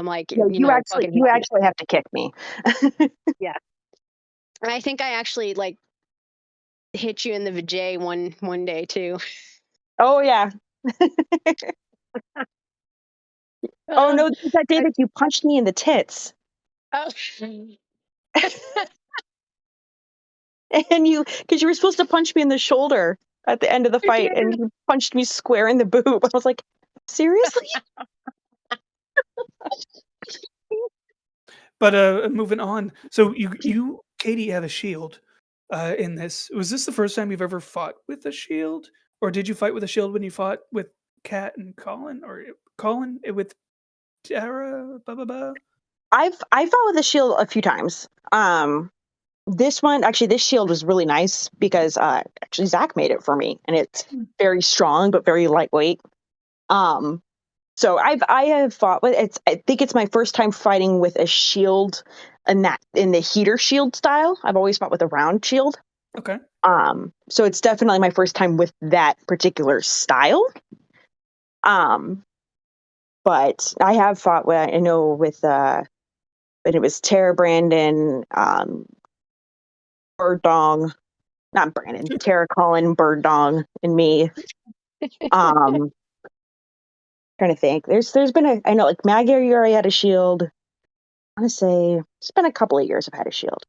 Like, No, fucking you actually have to kick me. yeah. I think I actually like hit you in the vajay one day too. Oh yeah. Oh no, that day I- that you punched me in the tits. oh. And because you were supposed to punch me in the shoulder at the end of the fight, and you punched me square in the boob. I was like, seriously? But moving on. So you Katie had a shield in this. Was this the first time you've ever fought with a shield, or did you fight with a shield when you fought with Kat and Colin, or Colin with Tara? Blah blah blah. I fought with a shield a few times. This shield was really nice because actually Zach made it for me, and it's very strong but very lightweight. So I have fought with it's. I think it's my first time fighting with a shield, in the heater shield style. I've always fought with a round shield. Okay. So it's definitely my first time with that particular style. But I have fought with, I know with but it was Tara, Brandon, Bird Dong, not Brandon, Tara, Colin, Bird Dong, and me. Trying to think. There's been I know like Maggie already had a shield. I want to say it's been a couple of years I've had a shield,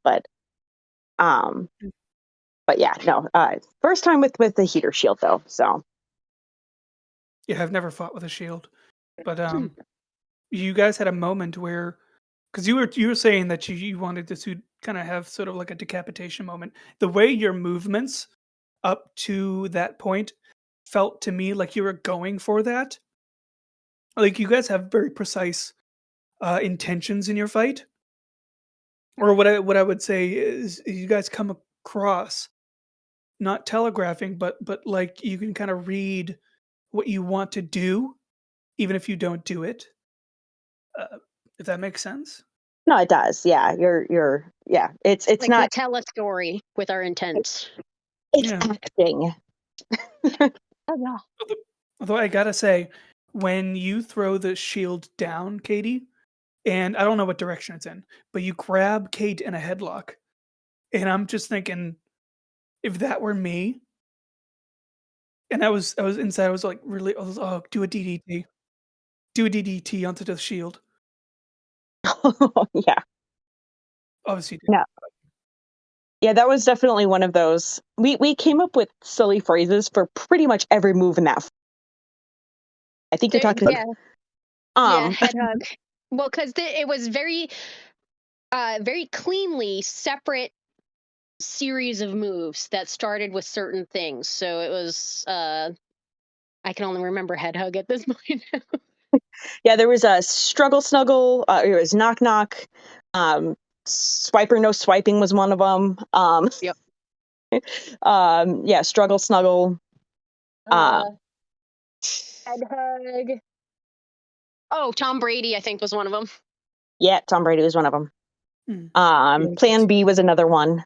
um, but yeah, no. First time with the heater shield though. So Yeah, I've never fought with a shield, but you guys had a moment where, because you were saying that you wanted to kind of have sort of like a decapitation moment. The way your movements up to that point felt to me like you were going for that. Like you guys have very precise intentions in your fight, or what I would say is you guys come across not telegraphing, but like you can kind of read what you want to do, even if you don't do it. If that makes sense. no, it does. Yeah, you're yeah. It's Like, we not. tell a story with our intents. It's Yeah. acting. Oh yeah. Although I gotta say, when you throw the shield down, Katie, and I don't know what direction it's in, but you grab Kate in a headlock, and I'm just thinking, if that were me, and I was inside, I was like, really, oh, do a DDT onto the shield. Yeah. Obviously, you did. No. Yeah, that was definitely one of those. We came up with silly phrases for pretty much every move in that. I think you're talking Yeah, about. head hug. Well, because it was very very cleanly separate series of moves that started with certain things. So it was I can only remember head hug at this point. Yeah, there was a struggle snuggle. It was knock knock. Swiper no swiping was one of them. Yep. Yeah, struggle snuggle. Head hug. Oh, Tom Brady, I think, was one of them. Yeah, Tom Brady was one of them. Yeah, Plan B was another one.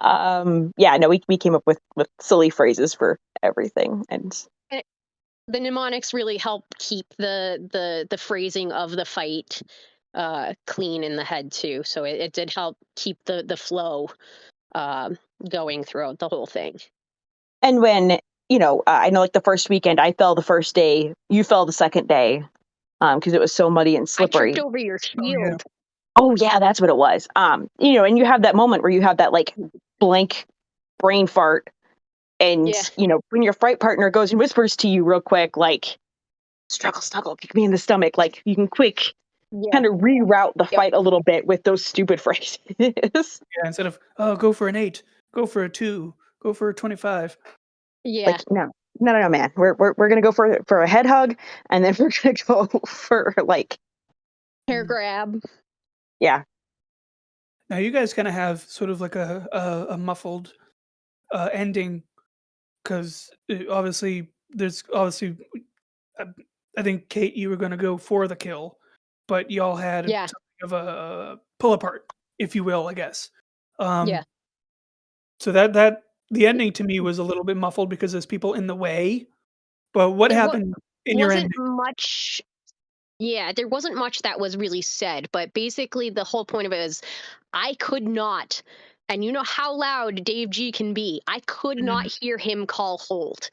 Yeah, no, we came up with silly phrases for everything, and the mnemonics really help keep the phrasing of the fight clean in the head too. So it did help keep the flow going throughout the whole thing. and when I know like the first weekend I fell the first day, you fell the second day, because it was so muddy and I slippery. tripped over your Oh, yeah. shield. Oh yeah, that's what it was. And you have that moment where you have that like blank brain fart, and Yeah. when your fight partner goes and whispers to you real quick, like, struggle, kick me in the stomach. Like you can quick kind of reroute the fight a little bit with those stupid phrases. Yeah, instead of go for an 8, go for a 2, go for a 25. Yeah. Like no, man. We're gonna go for a head hug, and then we're gonna go for like hair grab. Yeah. Now you guys kind of have sort of like a muffled ending, because obviously I think Cait, you were going to go for the kill, but y'all had something of a pull apart, if you will, I guess. So that the ending to me was a little bit muffled because there's people in the way. But what happened in your ending? Much. Yeah, there wasn't much that was really said, but basically the whole point of it is I could not, and you know how loud Dave G can be, I could not hear him call hold.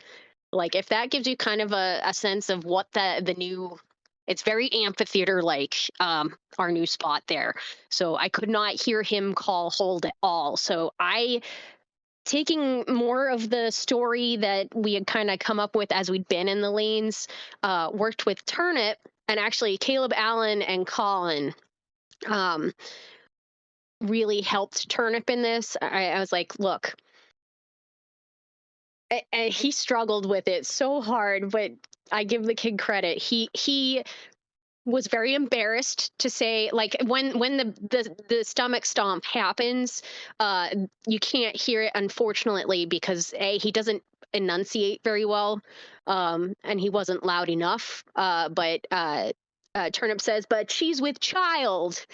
Like, if that gives you kind of a sense of what the new, it's very amphitheater like, our new spot there. So I could not hear him call hold at all. So taking more of the story that we had kind of come up with as we'd been in the lanes, worked with Turnip, and actually Caleb Allen and Colin really helped Turnip in this. I was like, look, and he struggled with it so hard, but I give the kid credit. He was very embarrassed to say, like, when the stomach stomp happens, you can't hear it, unfortunately, because he doesn't enunciate very well, and he wasn't loud enough, but Turnip says, but she's with child,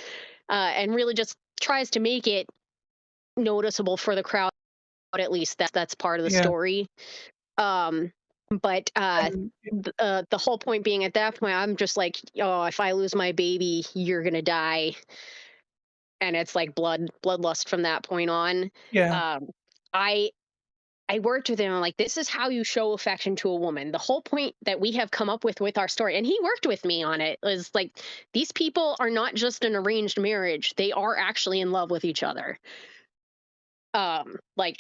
and really just tries to make it noticeable for the crowd. At least that's part of the story. But the whole point being, at that point, I'm just like, oh, if I lose my baby, you're gonna die, and it's like bloodlust from that point on. I worked with him. I'm like, this is how you show affection to a woman. The whole point that we have come up with our story, and he worked with me on it, was like, these people are not just an arranged marriage; they are actually in love with each other. Like,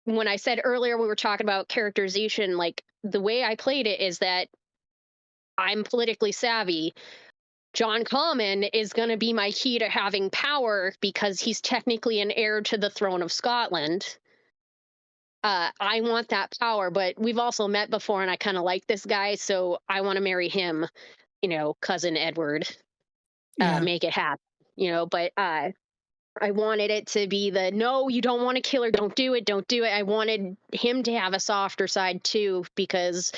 when I said earlier, we were talking about characterization, like, the way I played it is that I'm politically savvy. John Common is going to be my key to having power because he's technically an heir to the throne of Scotland. I want that power, but we've also met before, and I kind of like this guy, so I want to marry him, cousin Edward. Make it happen, but I wanted it to be no, you don't want to kill her. Don't do it. I wanted him to have a softer side too, because,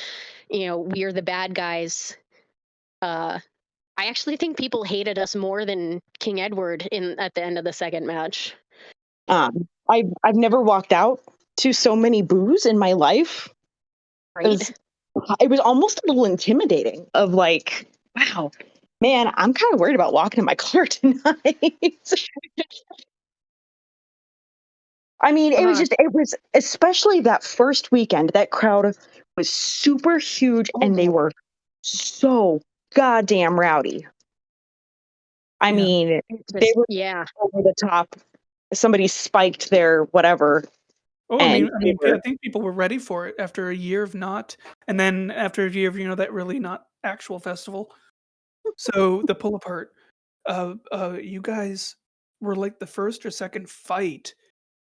we're the bad guys. I actually think people hated us more than King Edward at the end of the second match. I've never walked out to so many boos in my life. Right. It was almost a little intimidating of like, wow, man, I'm kind of worried about walking in my car tonight. I mean, it was especially that first weekend, that crowd was super huge, and they were so goddamn rowdy. I mean, they were over the top. Somebody spiked their whatever. Oh, I mean, I think people were ready for it after a year of not, and then after a year of, that really not actual festival. So the pull apart, you guys were like the first or second fight.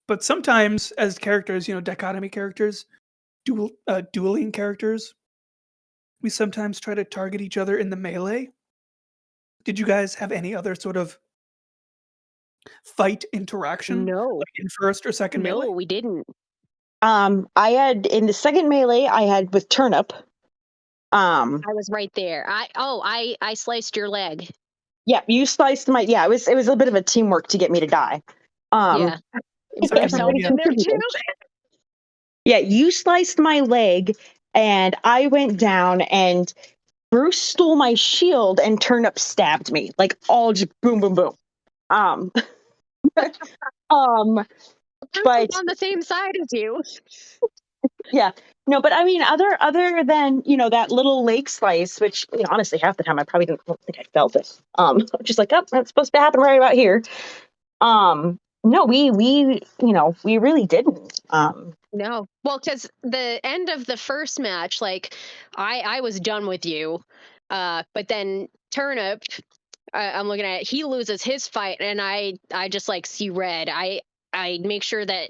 But sometimes, as characters, dichotomy characters, dueling characters, we sometimes try to target each other in the melee. Did you guys have any other sort of fight interaction? No. Like in first or second melee? No, we didn't. I had, in the second melee, I had with Turnip. I was right there. I sliced your leg. Yeah, you sliced my. Yeah, it was a bit of a teamwork to get me to die. Yeah. Yeah, you sliced my leg, and I went down, and Bruce stole my shield, and Turnip stabbed me. Like, all just boom, boom, boom. But on the same side as you. Yeah, no, but I mean, other than that little lake slice, which honestly half the time I probably don't think I felt it. Just like, oh, that's supposed to happen right about here. No, we really didn't. No. Well, because the end of the first match, like I was done with you. But then Turnip, I'm looking at it, he loses his fight and I just like see red. I make sure that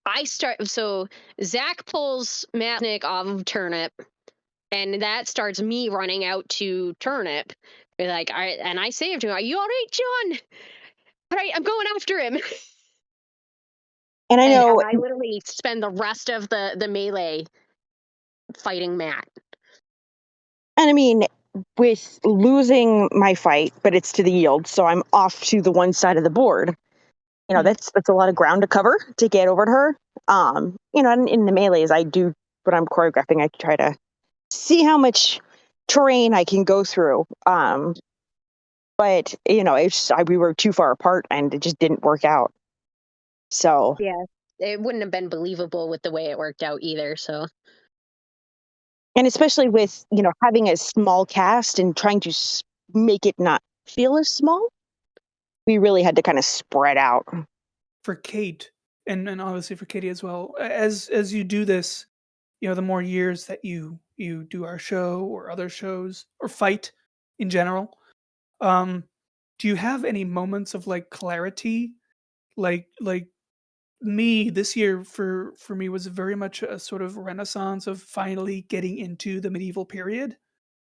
I start, so Zach pulls Matnick off of Turnip, and that starts me running out to Turnip. Like I saved him. Are you all right, John? All right, I'm going after him. And I know, And I literally spend the rest of the melee fighting Matt. and I mean, with losing my fight, but it's to the yield, so I'm off to the one side of the board. You know, that's a lot of ground to cover to get over to her. You know, in the melees, I do when I'm choreographing, I try to see how much terrain I can go through. But you know, we were too far apart, and it just didn't work out. So Yeah, it wouldn't have been believable with the way it worked out either. So, and especially with, you know, having a small cast and trying to make it not feel as small, we really had to kind of spread out. For Cait, and obviously for Katie as well, as you do this, you know, the more years that you do our show or other shows or fight in general, do you have any moments of like clarity, like me this year for me was very much a sort of renaissance of finally getting into the medieval period.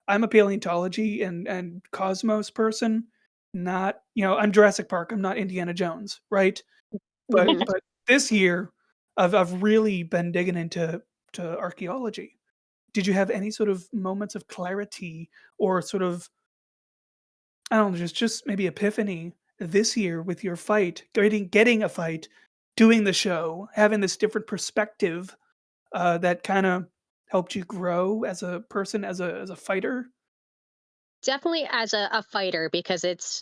I'm a paleontology and cosmos person, not, you know, I'm Jurassic Park, I'm not Indiana Jones, right? But mhm. but this year, I've really been digging into to archaeology. Did you have any sort of moments of clarity or sort of, I don't know, just maybe epiphany this year with your fight, getting a fight, doing the show, having this different perspective that kind of helped you grow as a person, as a fighter? Definitely as a fighter, because it's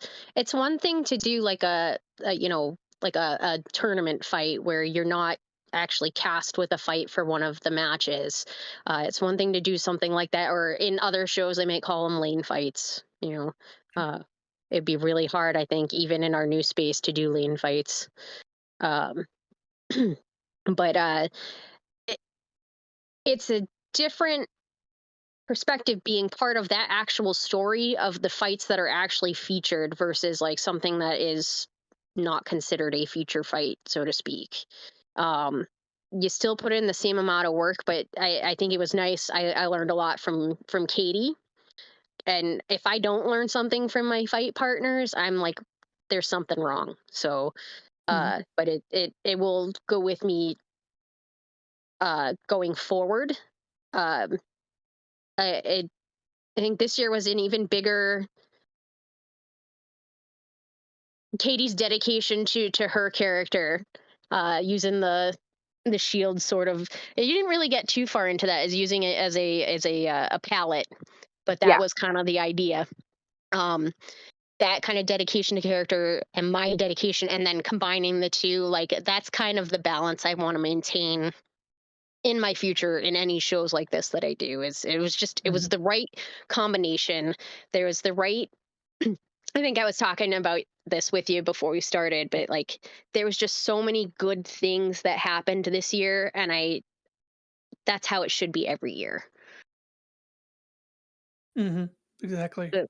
one thing to do like a you know, like a tournament fight where you're not actually cast with a fight for one of the matches. It's one thing to do something like that, or in other shows they might call them lane fights. You know, uh, it'd be really hard, I think, even in our new space, to do lane fights. Um, but it, it's a different perspective being part of that actual story of the fights that are actually featured versus like something that is not considered a feature fight, so to speak. Um, you still put in the same amount of work, but I think it was nice. I learned a lot from Katie, and if I don't learn something from my fight partners, I'm like, there's something wrong. So, Hmm. but it will go with me going forward. Um, it I think this year was an even bigger Katie's dedication to her character, using the shield sort of. You didn't really get too far into that, as using it as a palette, but that Yeah. was kind of the idea. Um, that kind of dedication to character and my dedication, and then combining the two, like that's kind of the balance I want to maintain in my future in any shows like this that I do. Is it was Hmm. the right combination. There was the right I think I was talking about this with you before we started, but like there was just so many good things that happened this year, and I that's how it should be every year. Hmm. Exactly. Uh,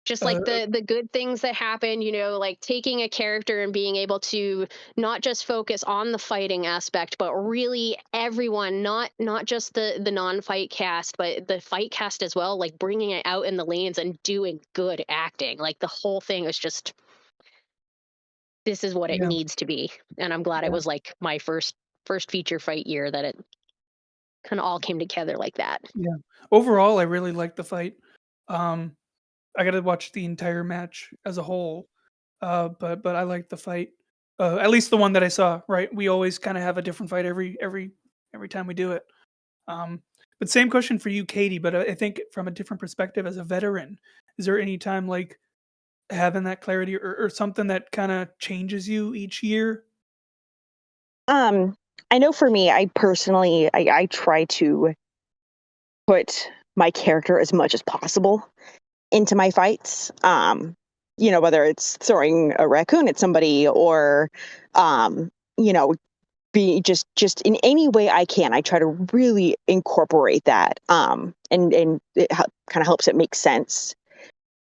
Just Uh, like the good things that happen, you know, like taking a character and being able to not just focus on the fighting aspect, but really everyone, not just the non-fight cast, but the fight cast as well, like bringing it out in the lanes and doing good acting. Like the whole thing was just, this is what it yeah, needs to be. And I'm glad it yeah, was like my first feature fight year that it kind of all came together like that. yeah. Overall, I really liked the fight. Um, I got to watch the entire match as a whole. But I liked the fight. At least the one that I saw. Right, we always kind of have a different fight every time we do it. Um, but same question for you, Katie. But I think from a different perspective as a veteran, is there any time like having that clarity or something that kind of changes you each year? Um, I know for me, I personally, I try to put my character as much as possible into my fights. You know, whether it's throwing a raccoon at somebody or, you know, be just in any way I can. I try to really incorporate that, and it kind of helps it make sense.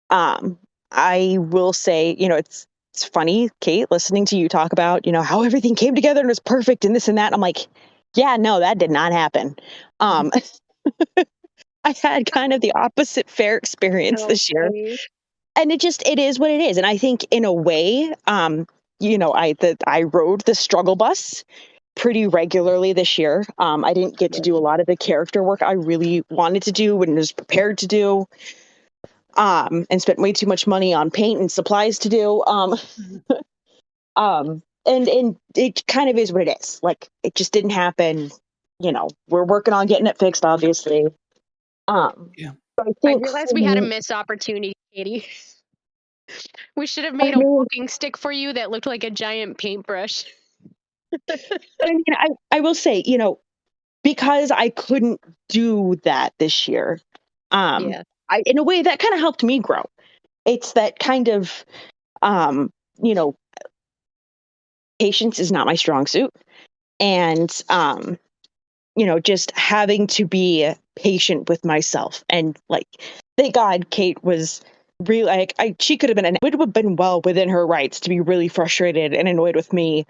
I will say, it's funny, Cait, listening to you talk about, how everything came together and was perfect and this and that. I'm like, yeah, no, that did not happen. I had kind of the opposite fair experience this year. And it is what it is. And I think in a way, I rode the struggle bus pretty regularly this year. I didn't get to do a lot of the character work I really wanted to do and was prepared to do. And spent way too much money on paint and supplies to do. And it kind of is what it is. Like, it just didn't happen. We're working on getting it fixed, obviously. Yeah. But I realized we had a missed opportunity, Katie. We should have made a walking stick for you that looked like a giant paintbrush. I will say, because I couldn't do that this year, in a way that kind of helped me grow. It's that kind of, patience is not my strong suit. And, just having to be patient with myself. And like, thank God Cait was really she could have been, and it would have been well within her rights to be really frustrated and annoyed with me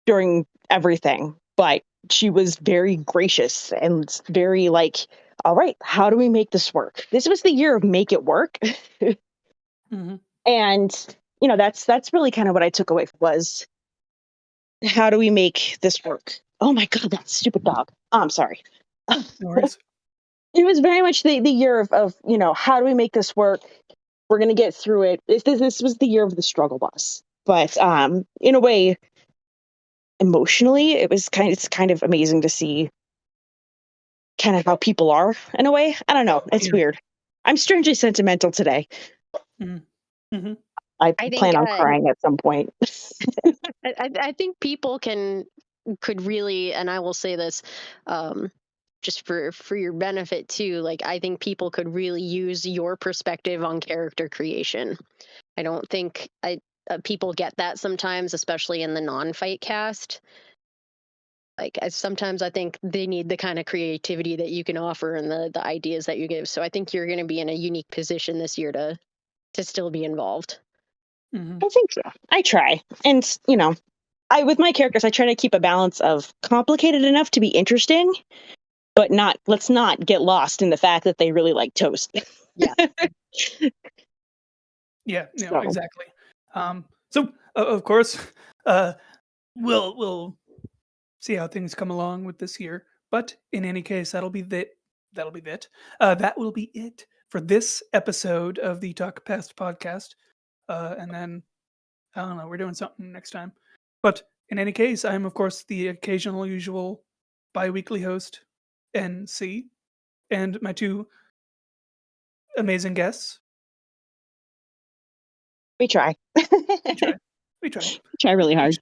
during everything. But she was very gracious and very like, all right, how do we make this work? This was the year of make it work. And, that's really kind of what I took away was, how do we make this work? Oh my God, that stupid dog. Oh, I'm sorry. No worries. It was very much the year of, how do we make this work? We're going to get through it. This was the year of the struggle bus. But in a way, emotionally, it's kind of amazing to see kind of how people are in a way. I don't know. It's weird. I'm strangely sentimental today. I plan on crying at some point. I think people could really, and I will say this, just for your benefit too. Like, I think people could really use your perspective on character creation. I don't think people get that sometimes, especially in the non-fight cast. Like, sometimes I think they need the kind of creativity that you can offer and the ideas that you give. So I think you're going to be in a unique position this year to still be involved. I think so. I try. And, with my characters, I try to keep a balance of complicated enough to be interesting, but let's not get lost in the fact that they really like toast. Yeah. Yeah, exactly. So of course, we'll see how things come along with this year. But in any case, that will be it. That will be it for this episode of the Talk Past podcast. And then, I don't know, we're doing something next time. But in any case, I'm, of course, the occasional, usual bi-weekly host, NC, and my two amazing guests. We try. We try. Try really hard.